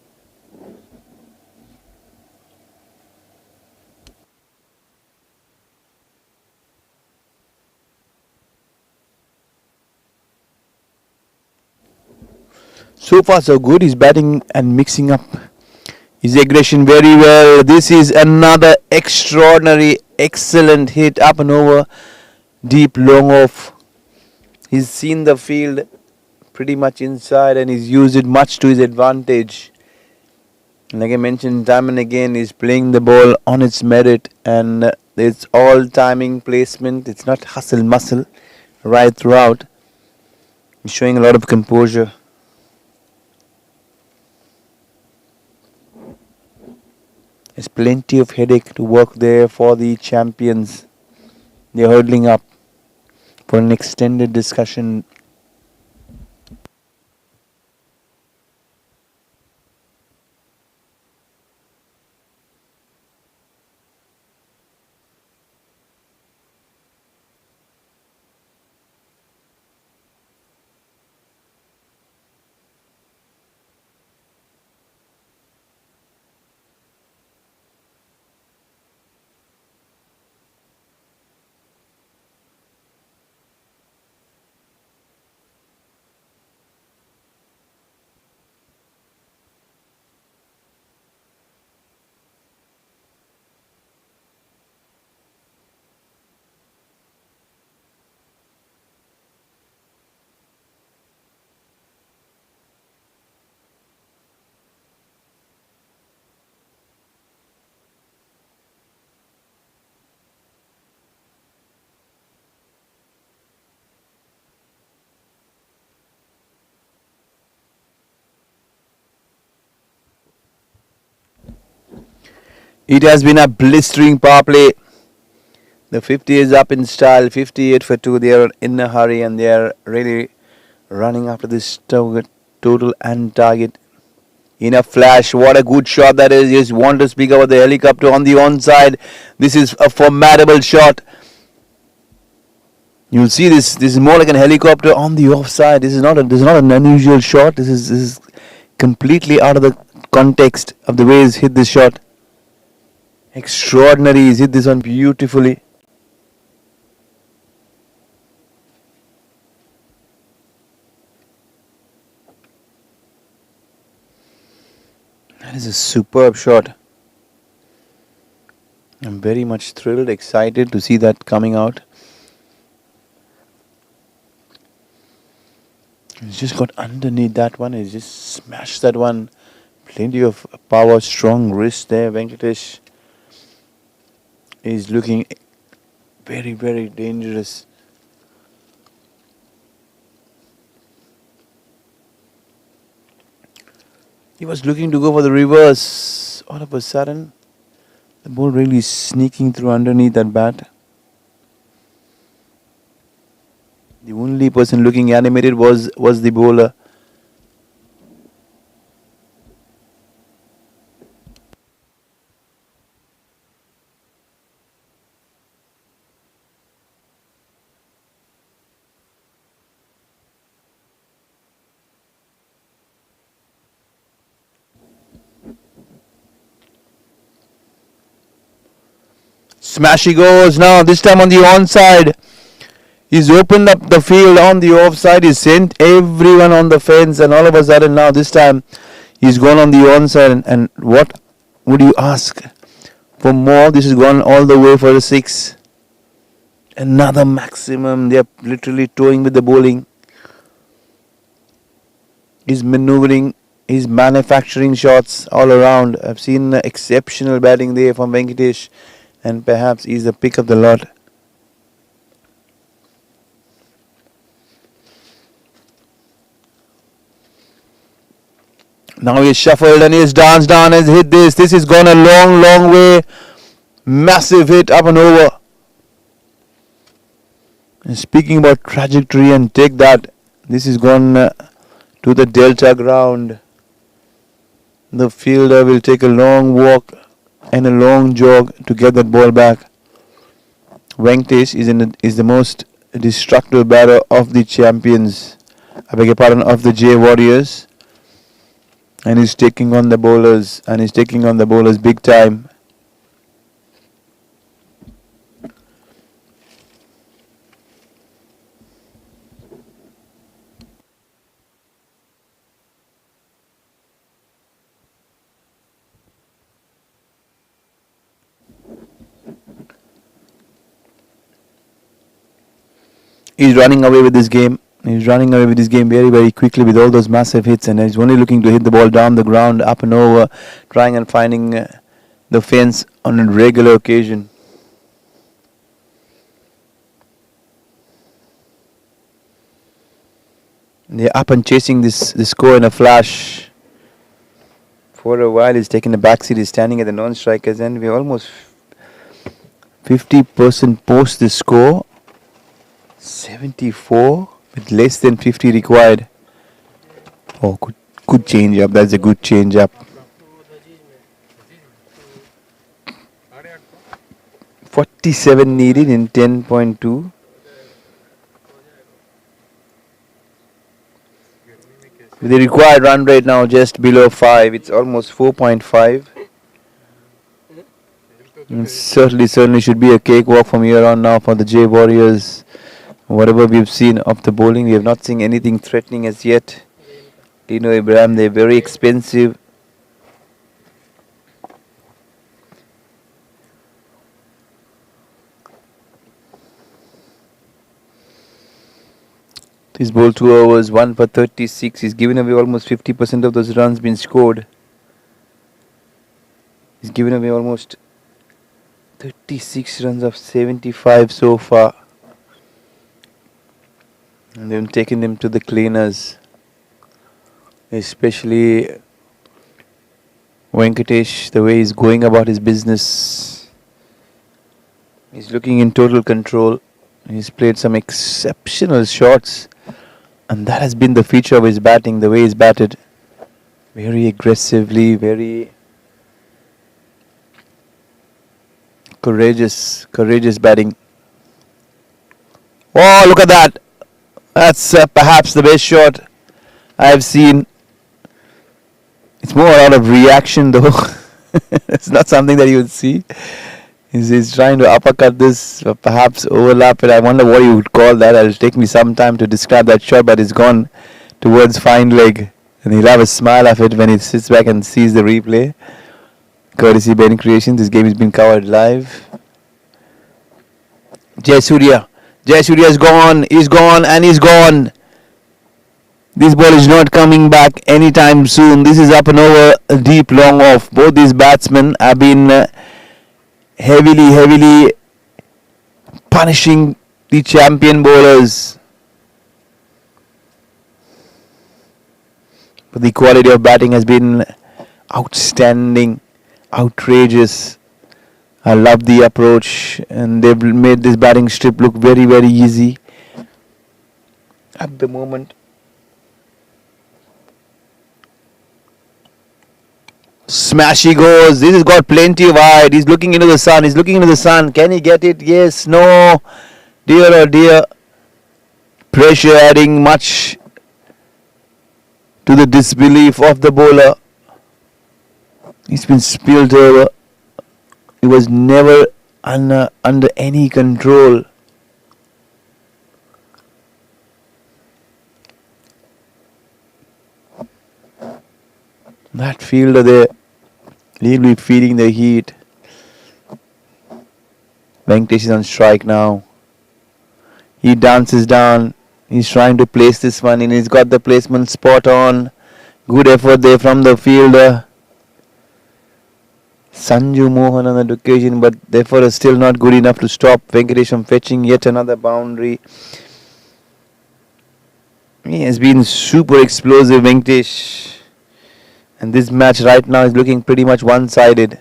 So far so good. He's batting and mixing up his aggression very well. This is another extraordinary, excellent hit. Up and over, deep long off. He's seen the field pretty much inside and he's used it much to his advantage. Like I mentioned, time and again, he's playing the ball on its merit, and it's all timing, placement. It's not hustle muscle right throughout. He's showing a lot of composure. There's plenty of headache to work there for the champions. They're hurdling up for an extended discussion. It has been a blistering power play. The 50 is up in style. 58 for 2. They are in a hurry and they are really running after this total and target. In a flash, what a good shot that is. Just want to speak about the helicopter on the onside. This is a formidable shot. You'll see this. This is more like an helicopter on the offside. This is not an unusual shot. This is completely out of the context of the way he's hit this shot. Extraordinary. He's hit this one beautifully. That is a superb shot. I'm very much thrilled, excited to see that coming out. He's just got underneath that one. He's just smashed that one. Plenty of power, strong wrist there. Venkatesh is looking very, very dangerous. He was looking to go for the reverse. All of a sudden, the ball really sneaking through underneath that bat. The only person looking animated was the bowler. Smash he goes now, this time on the onside. He's opened up the field on the offside. He's sent everyone on the fence, and all of a sudden now this time he's gone on the onside. And what would you ask for more? This has gone all the way for a 6. Another maximum. They're literally toying with the bowling. He's maneuvering. He's manufacturing shots all around. I've seen exceptional batting there from Venkatesh, and perhaps he's the pick of the lot. Now he's shuffled and he's danced down and hit this. This has gone a long, long way. Massive hit up and over. And speaking about trajectory, and take that. This has gone to the delta ground. The fielder will take a long walk and a long jog to get that ball back. Venkatesh is the most destructive batter of the champions. I beg your pardon, of the J Warriors. And he's taking on the bowlers, and he's taking on the bowlers big time. He's running away with this game. He's running away with this game very, very quickly with all those massive hits, and he's only looking to hit the ball down the ground, up and over, trying and finding the fence on a regular occasion. They're up and chasing this score in a flash. For a while, he's taking the backseat. He's standing at the non-strikers, and we're almost 50% post the score. 74 with less than 50 required. Oh, good change up. That's a good change up. 47 needed in 10.2. With the required run rate now just below 5. It's almost 4.5. Certainly should be a cakewalk from here on now for the J Warriors. Whatever we've seen of the bowling, we have not seen anything threatening as yet. Dino Abraham, they're very expensive. He's bowled 2 overs, 1 for 36. He's given away almost 50% of those runs been scored. He's given away almost 36 runs of 75 so far. And they've taken him to the cleaners. Especially Venkatesh, the way he's going about his business. He's looking in total control. He's played some exceptional shots. And that has been the feature of his batting, the way he's batted. Very aggressively, very courageous batting. Oh, look at that. That's perhaps the best shot I've seen. It's more out of reaction though. It's not something that you would see. He's trying to uppercut this, perhaps overlap it. I wonder what you would call that. It'll take me some time to describe that shot, but it's gone towards fine leg. And he'll have a smile of it when he sits back and sees the replay. Courtesy Ben Creations. This game has been covered live. Jayasuriya. Jayasuriya is gone. He's gone and he's gone. This ball is not coming back anytime soon. This is up and over, deep, long off. Both these batsmen have been heavily punishing the champion bowlers. But the quality of batting has been outstanding, outrageous. I love the approach, and they've made this batting strip look very easy at the moment. Smash he goes. This has got plenty of height. He's looking into the sun. He's looking into the sun. Can he get it? Yes. No. Dear oh dear. Pressure adding much to the disbelief of the bowler. He's been spilled over. He was never under any control. That fielder there, he'll be feeling the heat. Venkatesh is on strike now. He dances down. He's trying to place this one in. He's got the placement spot on. Good effort there from the fielder. Sanju Mohan on that occasion, but the effort is still not good enough to stop Venkatesh from fetching yet another boundary. He has been super explosive, Venkatesh. And this match right now is looking pretty much one-sided.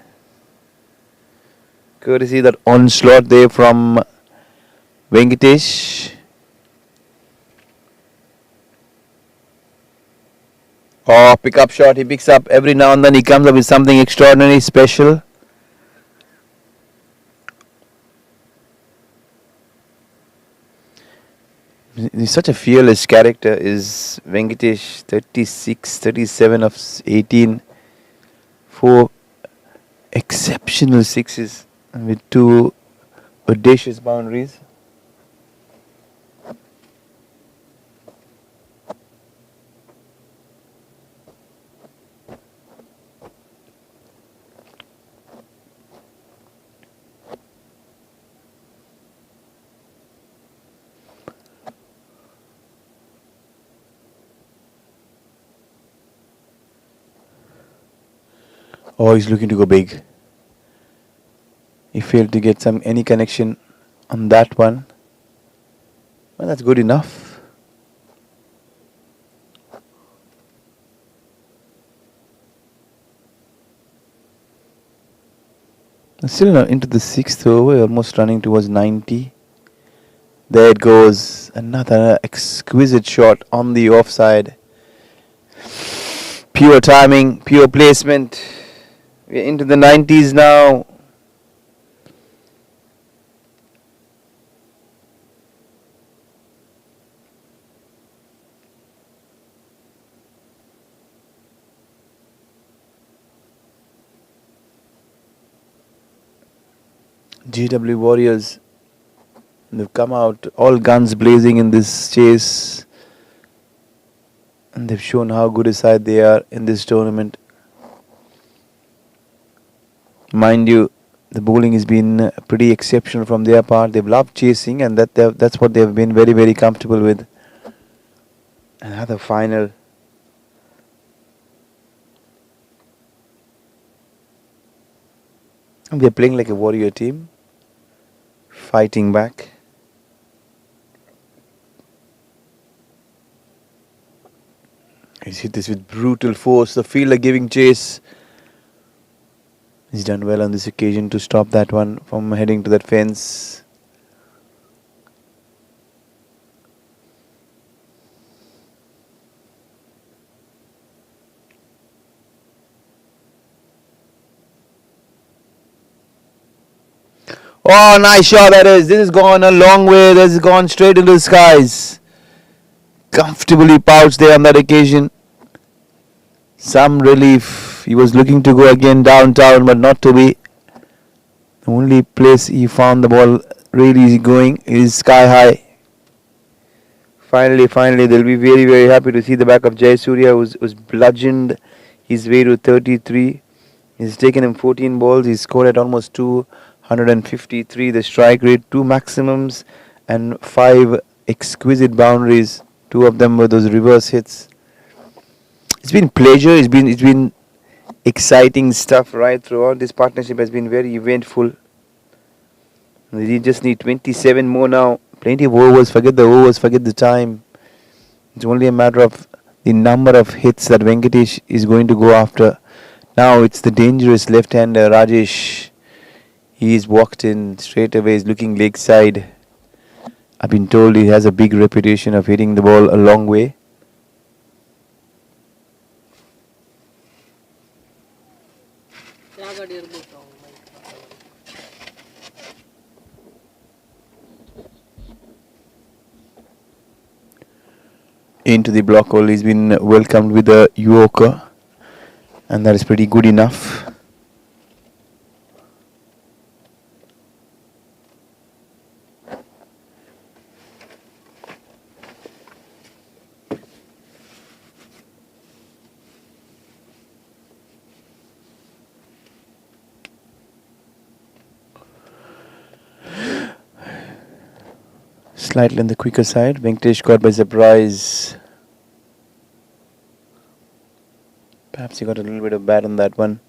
Courtesy that onslaught there from Venkatesh. Oh, pick-up shot. He picks up every now and then. He comes up with something extraordinary, special. He's such a fearless character, is Venkatesh. 36, 37 of 18. 4 exceptional sixes with 2 audacious boundaries. Oh, he's looking to go big. He failed to get any connection on that one. Well, that's good enough. Still not into the 6th over, almost running towards 90. There it goes. Another exquisite shot on the offside. Pure timing, pure placement. We're into the 90s now. GW Warriors, they've come out all guns blazing in this chase, and they've shown how good a side they are in this tournament. Mind you, the bowling has been pretty exceptional from their part. They've loved chasing, and that's what they've been very comfortable with. Another final. And they're playing like a warrior team, fighting back. He's hit this with brutal force. The fielder giving chase. He's done well on this occasion to stop that one from heading to that fence. Oh, nice shot that is. This has gone a long way. This has gone straight into the skies. Comfortably pouched there on that occasion. Some relief. He was looking to go again downtown, but not to be. The only place he found the ball really going is sky high. Finally, they'll be very, very happy to see the back of Jayasurya, who's bludgeoned his way to 33. He's taken him 14 balls. He's scored at almost 253. The strike rate, 2 maximums, and 5 exquisite boundaries. 2 of them were those reverse hits. It's been pleasure. It's been exciting stuff right throughout. This partnership has been very eventful. They just need 27 more now. Plenty of overs. Forget the overs. Forget the time. It's only a matter of the number of hits that Venkatesh is going to go after. Now it's the dangerous left-hander Rajesh. He's walked in straight away. He's looking leg side. I've been told he has a big reputation of hitting the ball a long way. Into the block hole, he's been welcomed with a Yorker, and that is pretty good enough. Slightly on the quicker side. Venkatesh got by surprise. Perhaps he got a little bit of bat on that one.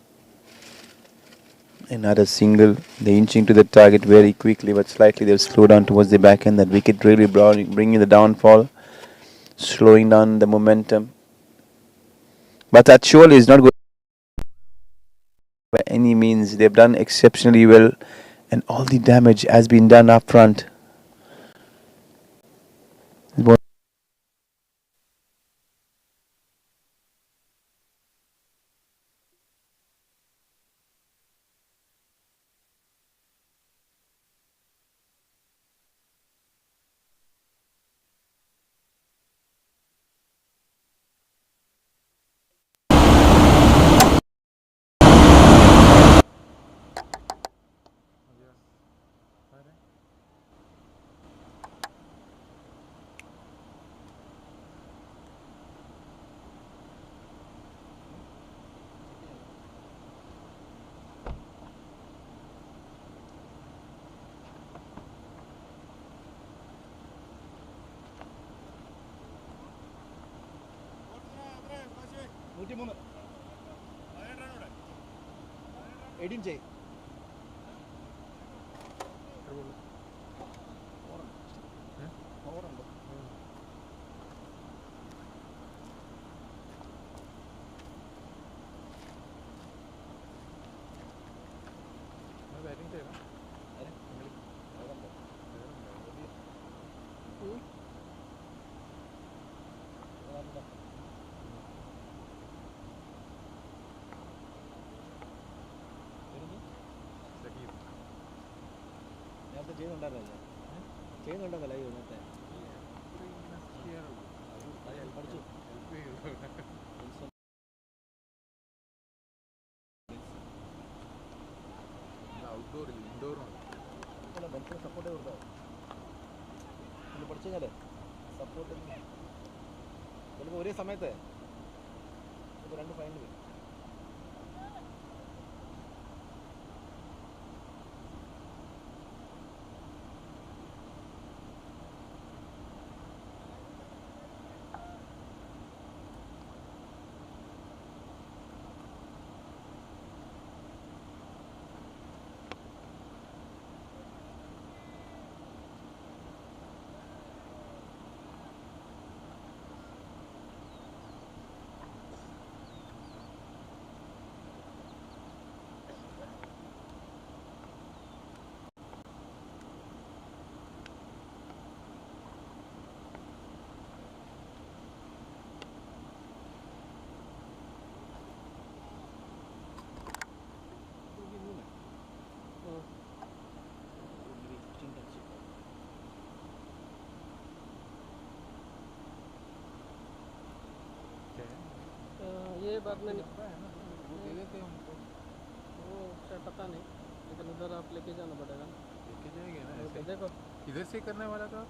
Another single. They're inching to the target very quickly, but slightly they'll slow down towards the back end. That wicket really bringing the downfall, slowing down the momentum. But that surely is not going by any means. They've done exceptionally well, and all the damage has been done up front. ഒരേ സമയത്ത് രണ്ട് final बाद में लगता है ना, वो दे देते हैं उनको, वो शायद पता नहीं, लेकिन उधर आप लेके जाना पड़ेगा ना। लेके जाएंगे ना तो ऐसे। देखो, इधर से करने वाला था,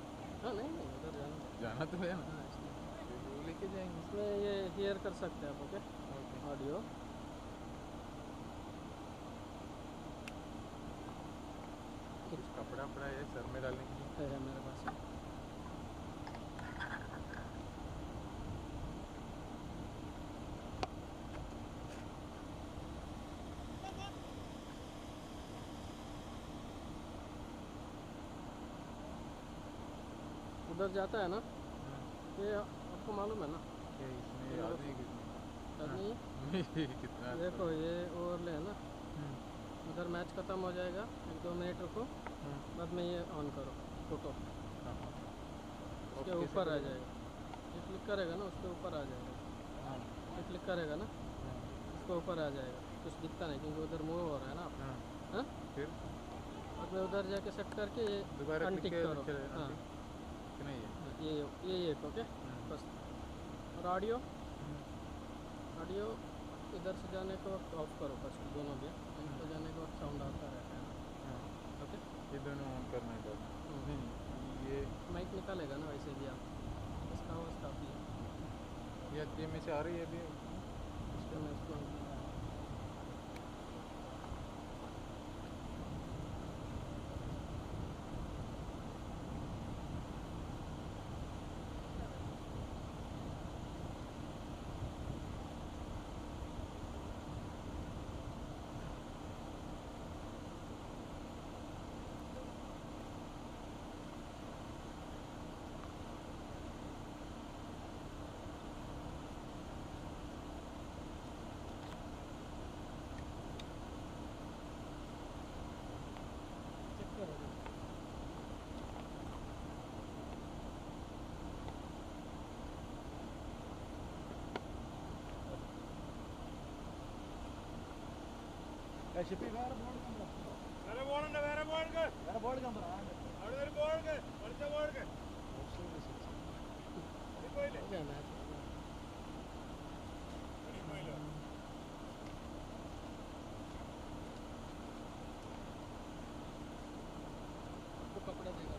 हाँ नहीं नहीं उधर जाना, जाना तो है ना, हाँ इसलिए फिर वो लेके जाएंगे। इसमें ये हियर कर सकते हैं आप, ओके ओके, ऑडियो। कुछ कपड़ा पड़ा है सर में डालने के लिए। है मेरे पास। उधर जाता है ना, ये आपको मालूम है ना, क्या इसमें याद नहीं कितने याद नहीं है? कितना देखो ये ओवरले है ना, उधर मैच ख़त्म हो जाएगा, 1-2 मिनट रुको, बाद में ये ऑन करो फोटो, उसके ऊपर आ जाएगा, ये क्लिक करेगा ना उसके ऊपर आ जाएगा, ये क्लिक करेगा ना उसके ऊपर आ जाएगा, कुछ दिखता नहीं क्योंकि उधर मूव हो रहा है ना आप। हाँ फिर बाद में उधर जाके सेट करके ये दोबारा अनटिक करो। हाँ नहीं है। ये एक ओके बस। और ऑडियो इधर से जाने के वक्त ऑफ करो फर्स्ट, दोनों भी इनको जाने के वक्त साउंड आता रहता है ना, ओके ये दोनों ऑन करना है दोनों। नहीं ये माइक निकालेगा ना वैसे भी आप, इसका आवाज़ काफ़ी है, ये में से आ रही है अभी। इसलिए मैं इसको चेक करो। ഷിപ്പി വേറെ ബോർഡ് കണ്ടോ? വേറെ ബോളുണ്ട്, വേറെ ബോൾക്ക്, വേറെ ബോർഡ് കണ്ടോ? അവിടെ ഒരു ബോൾക്ക്, അടുത്ത ബോൾക്ക് പോയില്ലേ, हो गया मैच, പോയില്ലോ. वो कपड़ा देगा।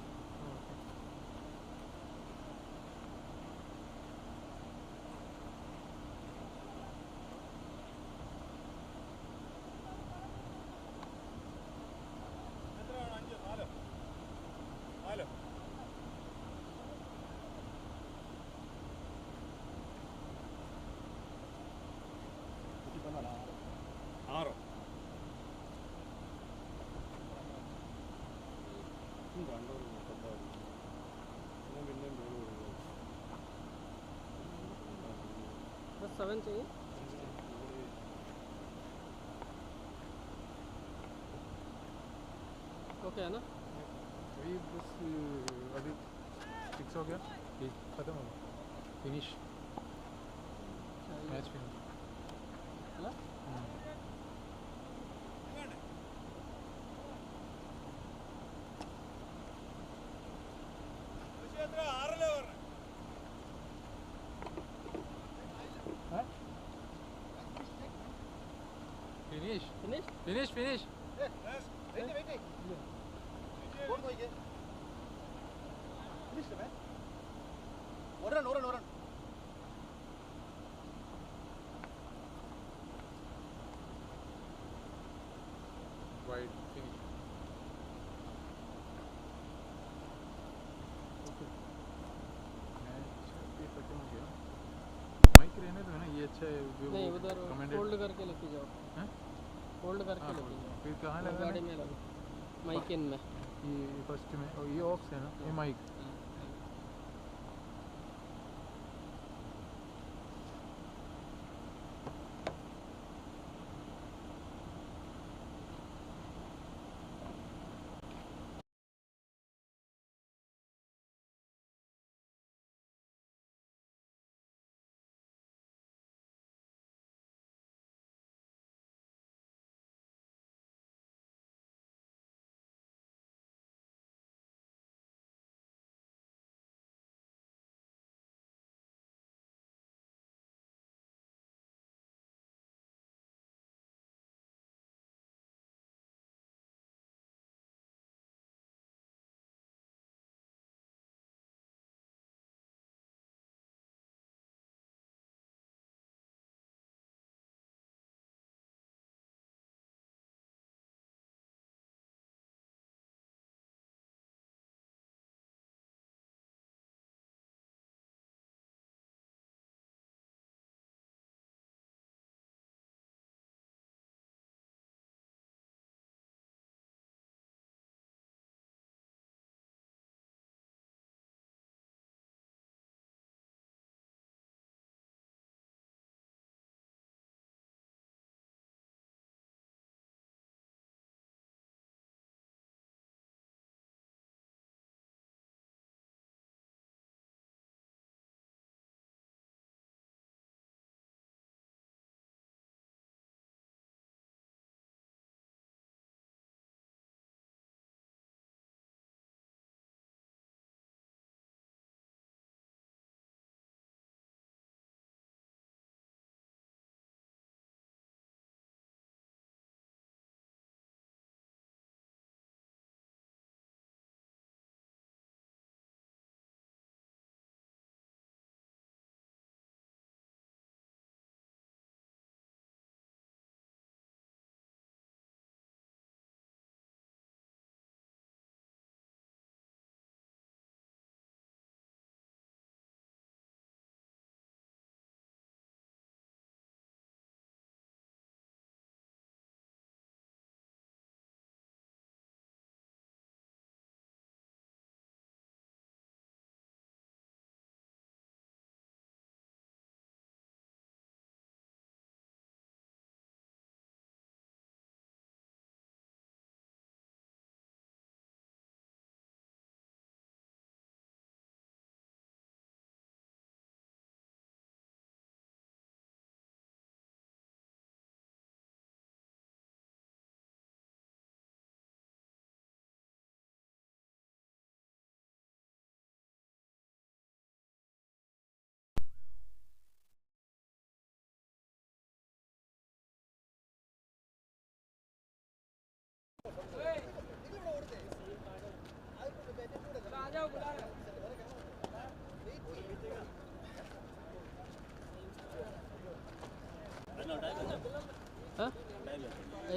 എത്ര വേണം? 5 4 4 6 बस 7 चाहिए। ओके है ना, वही बस अभी फिक्स हो गया, ख़त्म हो गया, फिनिश मैच फिनिश। हाँ? എത്ര 6 പറഞ്ഞേ? Finish finish finish finish wait wait board നോക്കിയേ. Finished man. ഒരു റൺ वाइड फिनिश। मैच अभी खत्म हो गया। माइक रहने दो ना, ये अच्छा है जो नहीं, उधर कमेंटेटर। होल्ड करके लेके जाओ, हैं? होल्ड करके हाँ, लेके जाओ, फिर कहाँ वो लगा गाड़ी में लगा, माइक इन में। ये फर्स्ट में, और ये ऑफ से ना, ये माइक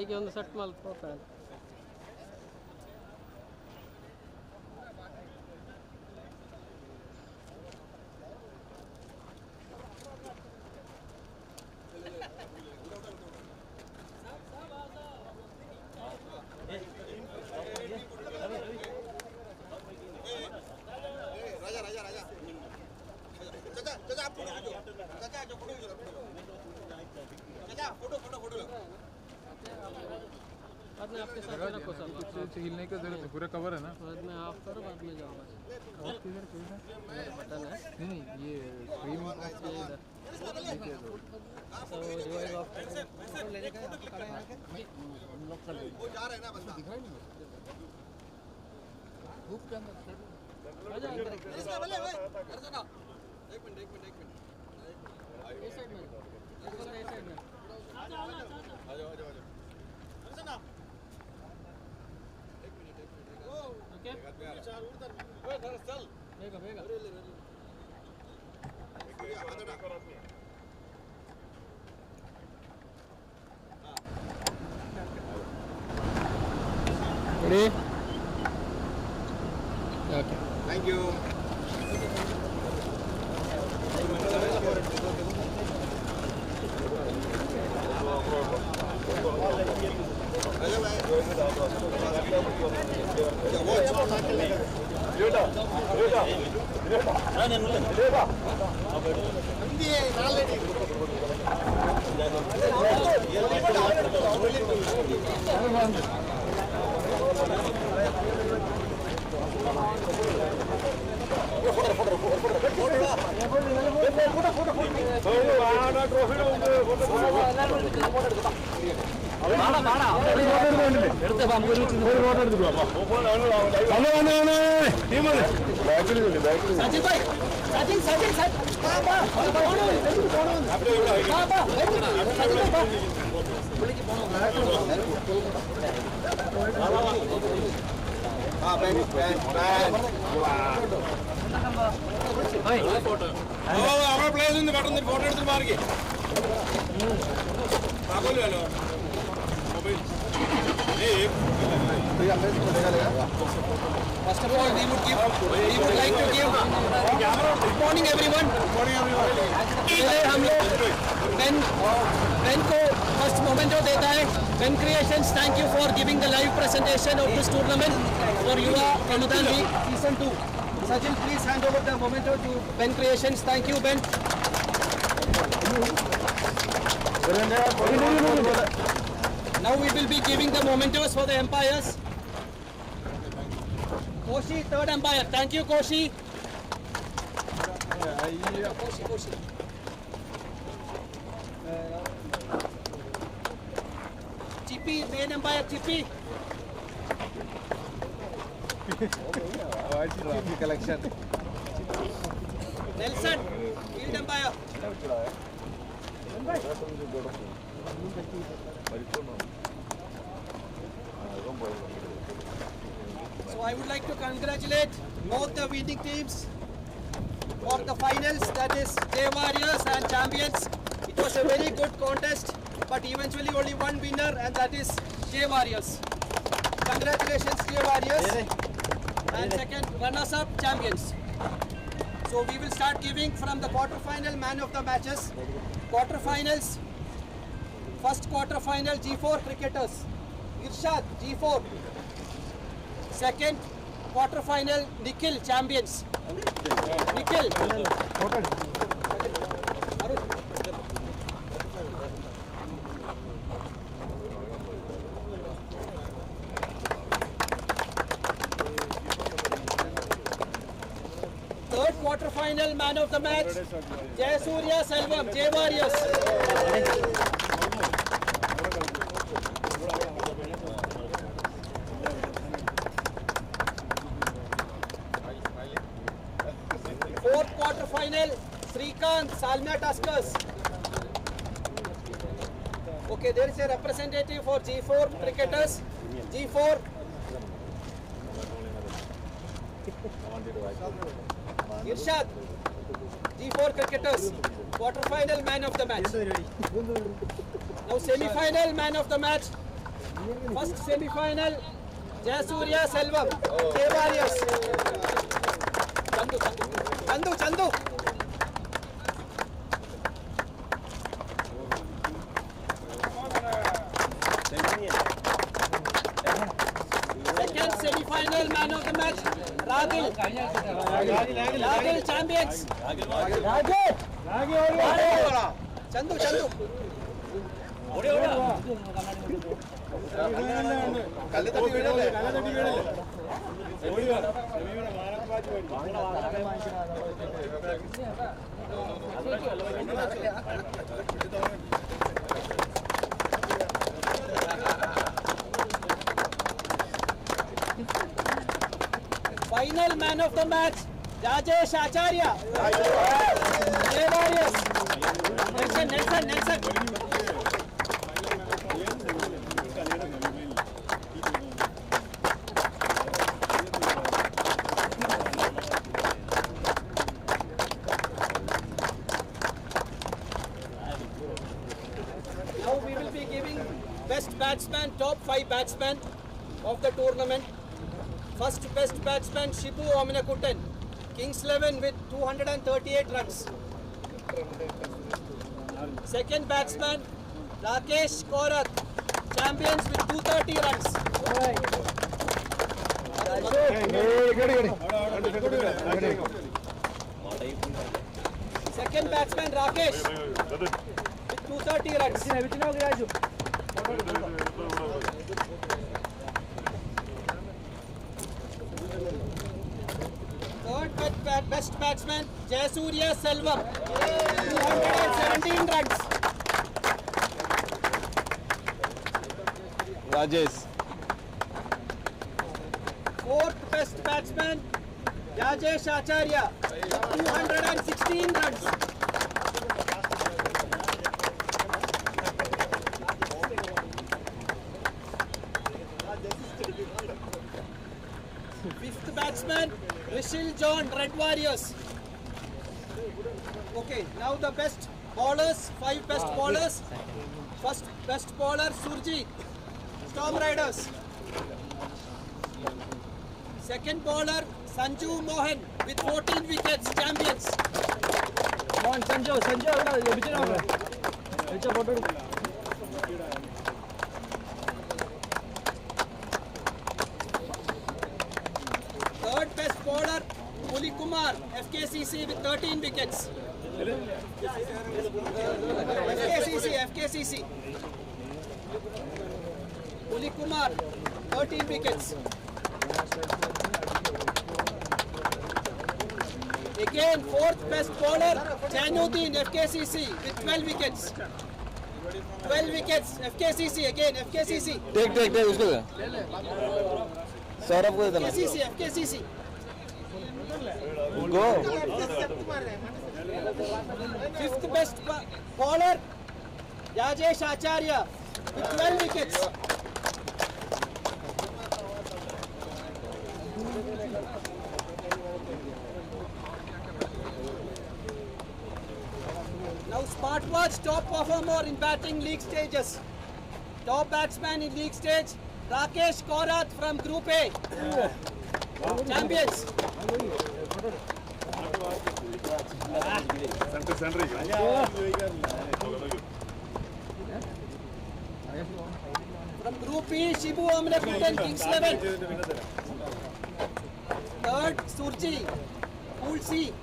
ಈಗ ಒಂದು ಸೆಟ್ ಮಲ್ಕೋತಾರೆ. बाद में आपके साथ रखो सब हिलने की जरूरत है, पूरा कवर है ना. बाद में ऑफ करो, बाद में जाओ बस. ऑफ किधर किधर बटन है नहीं ये स्क्रीन ये इधर. तो रिवाइव ऑफ लेने का आपको खड़ा है वो जा रहा है ना बंदा. धूप के अंदर आ जाओ अंदर. इसका भले भाई कर दो ना. एक मिनट ये साइड में ये साइड में आ जाओ ना. ओके चल बेगा बेगा ready okay thank you. our players in the bottom of the border to the market. First of all, we would like to give good morning everyone. पहले हम लोग Ben को first momento देता है. BENCREATIONS, thank you for giving the live presentation of this tournament for Yuva RAMADAN League Season 2. Sajil, please hand over the momento to BENCREATIONS. Thank you, Ben. Now we will be giving the mementos for the umpires. Koshi, third umpire. Thank you, Koshi. Koshi. Chippy, main umpire, Chippy. collection. Nelson, field umpire. So I would like to congratulate both the winning teams for the finals, that is J Warriors and Champions. It was a very good contest, but eventually only one winner, and that is J Warriors. Congratulations, J Warriors. And second, runners-up, Champions. So we will start giving from the quarter-final man of the matches. Quarter-finals. First quarter-final G4 cricketers. Irshad, G4. Second quarter-final Nikhil, Champions. Nikhil. Third quarter-final man of the match, Jayasuriya Selvam, J Warriors. Fourth quarter-final, Srikanth, Salmia Tuskers. Okay, there is a representative for G4 cricketers. G4. Irshad, G4 cricketers, quarter-final man of the match. Now semi-final man of the match. First semi-final, Jayasuriya Selvam, J Warriors. Chandu. Second semi-final man of the match, Ragil champions. Chandu. Final man of the match, Rajesh Acharya. J Warriors. Nelson. Now we will be giving best batsman, top 5 batsmen of the tournament. First best batsman Shibu Ominakutan, Kings 11 with 238 runs. Second batsman Rakesh Korat, champions with 230 runs. Second batsman Rakesh with 230 runs. Third best batsman Jayasuriya Selvam, 217 runs. Rajesh. Fourth best batsman Rajesh Acharya, 216 runs. Fifth batsman Rishil John, Red Warriors. Okay, now the best bowlers, 5 best bowlers. First best bowler Surjit, Storm Riders. Second bowler Sanju Mohan with 14 wickets, champions. Third best bowler Puli Kumar, FKCC with 13 wickets. FKCC. Puli Kumar, 13 wickets. Again, fourth best bowler Jainuddin, FKCC with 12 wickets. 12 wickets, FKCC again, FKCC. Take उसको दे। सौरभ को देना। FKCC. Go. Fifth best bowler Rajesh Acharya with 12 wickets. Now Smartwatch top performer in batting league stages. Top batsman in league stage Rakesh Korat from Group A. Champions. From Group B, Shibu Ominakutan, Kings 11. Third, Surji, Pool C.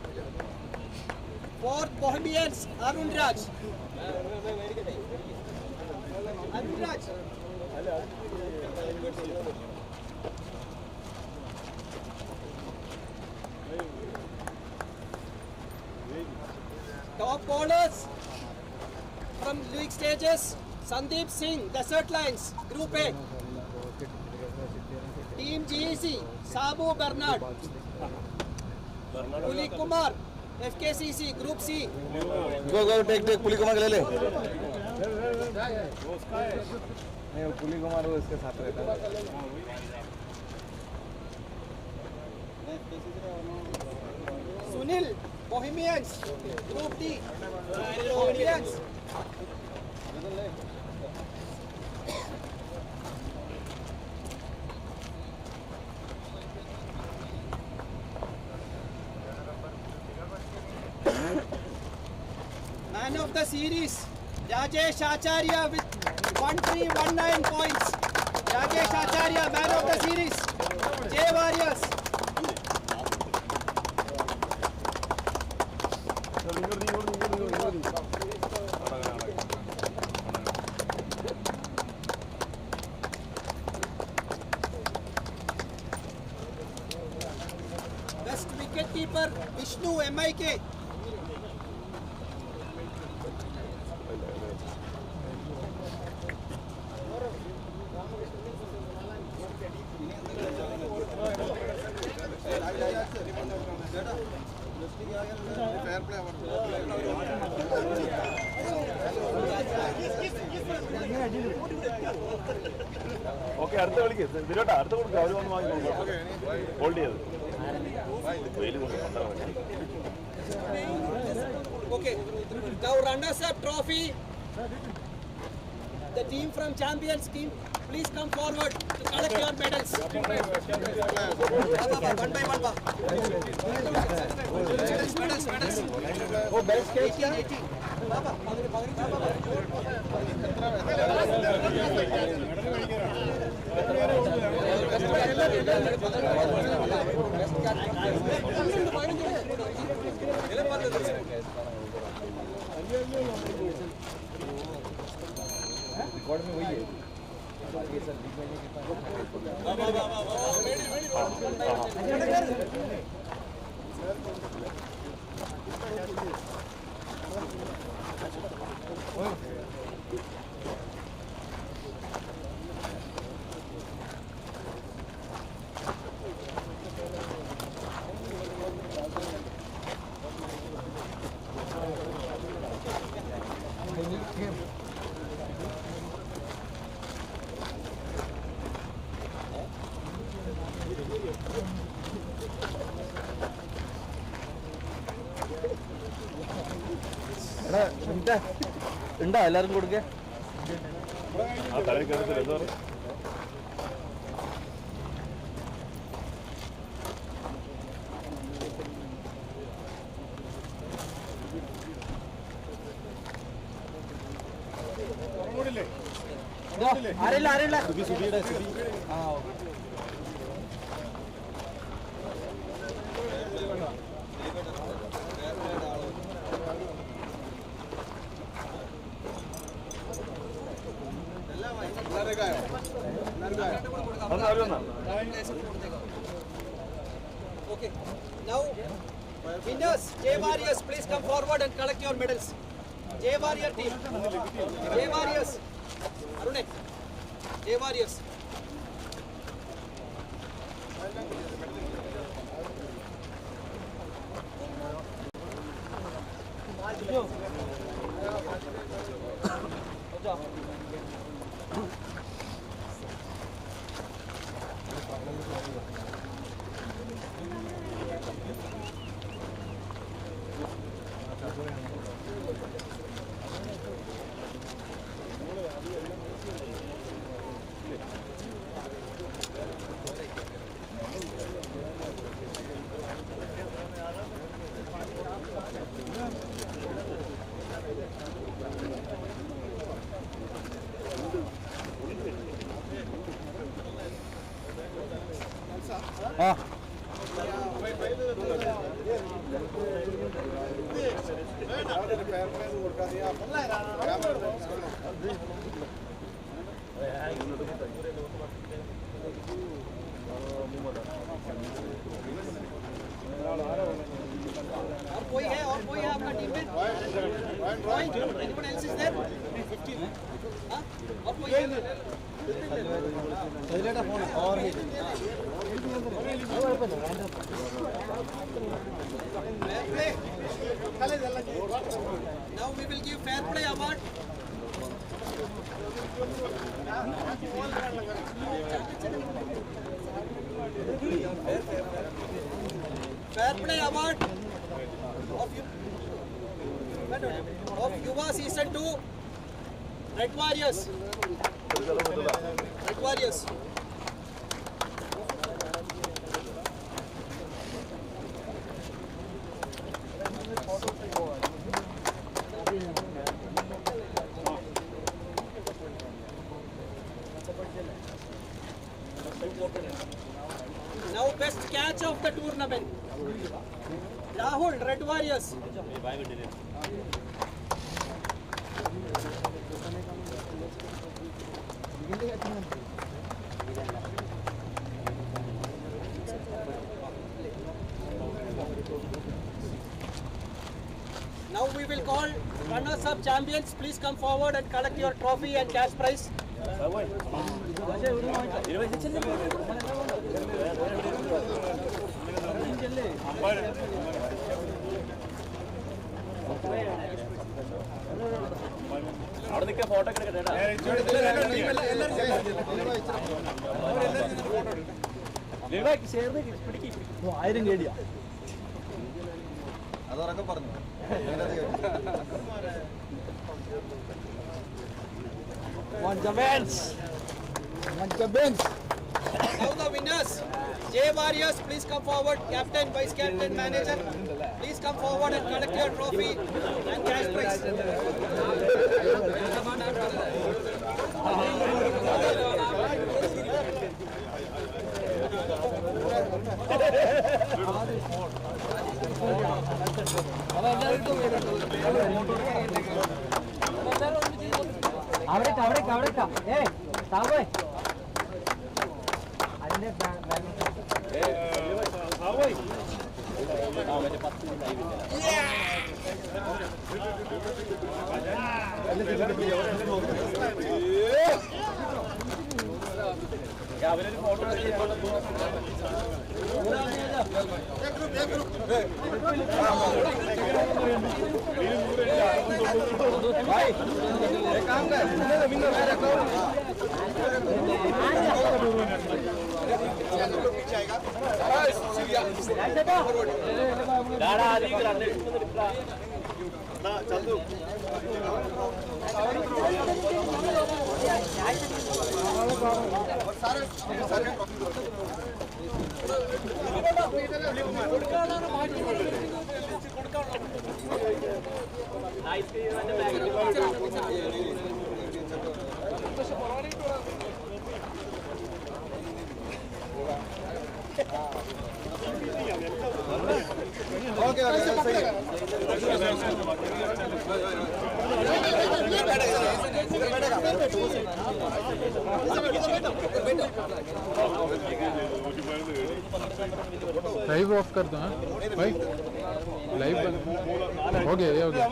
Fourth, Bohemians, Arun Raj. Top bowlers from league stages, Sandeep Singh, Desert Lions, Group A. Team GEC, Sabu Bernard. Puli Kumar, FKCC, Group C. Go, take पुली कुमार ले ले। नहीं वो पुली कुमार वो इसके साथ रहता है। Sunil, Bohemians, Group D. Bohemians. Man of the series, Rajesh Acharya with 1319 points. Rajesh Acharya, man of the series. J Warriors. Best wicket keeper, Vishnu MIK. Okay, അടുത്ത കളിക്ക് ഇതിലോട്ടാ അടുത്ത കൊടുക്കുക അവർ വന്ന് വാങ്ങിക്കോളൂ ഹോൾഡ് ചെയ്ത് Okay, now runners-up trophy. The team from champions team, please come forward to collect your medals. One by one. Medals. Oh, best case 18. Baba. Record में वही है ഉണ്ടാ എല്ലാവർക്കും കൊടുക്കേ ആ തലയിൽ കയറത്തില്ല എന്താ പറയുക ആരില്ല Okay, now winners, J Warriors, please come forward and collect your medals. J Warrior team, J Warriors, Arune, J Warriors. और कोई है आपका टीम में? Point? Anyone else is there? 15. हाँ? और कोई है? Fair play. Now we will give fair play award. Fair play award of Yuva Season 2 Red Warriors. Red Warriors. 11. Rahul, Red Warriors. Now we will call runners-up champions. Please come forward and collect your trophy and cash prize. Now the winners, J Warriors, please come forward. Captain, Vice Captain, Manager, please come forward and collect your trophy and cash prize. Live of कर दो भाई, live बंद हो गया, ये हो गया।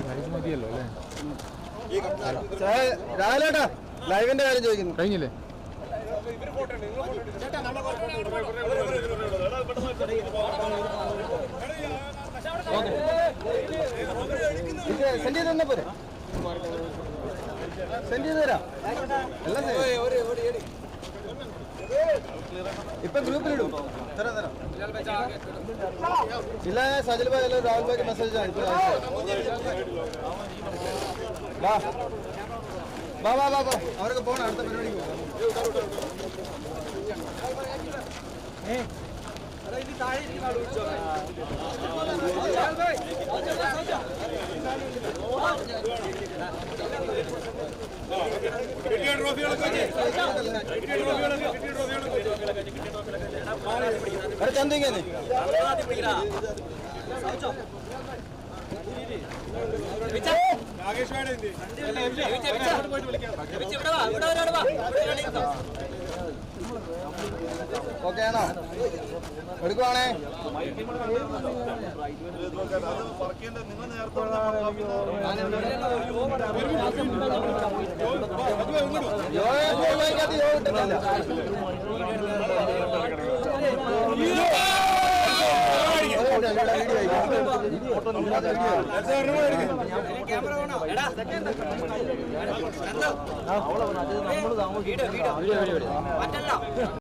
Live മതിയല്ലോ അല്ലേ? രാവിലെ ലൈവിന്റെ കാര്യം ചോദിക്കുന്നു. കഴിഞ്ഞില്ലേ? സെൻഡ് ചെയ്ത് തന്നെ പോരെ, സെൻഡ് ചെയ്ത് തരാം. എല്ലാം ഇപ്പൊ ഗ്രൂപ്പിലിടും. ഇല്ല, സജിൽ ഭായ് അല്ല രാഹുൽ ഭായ്ക്ക് മെസ്സേജ് ആണ്. വാ വാ വാ വാ, അവരൊക്കെ പോകണം, അടുത്ത പരിപാടിക്ക് പോകാം. अरे चंदेंगे नहीं ഓക്കെ ആണോ? എടുക്കുവാണേ.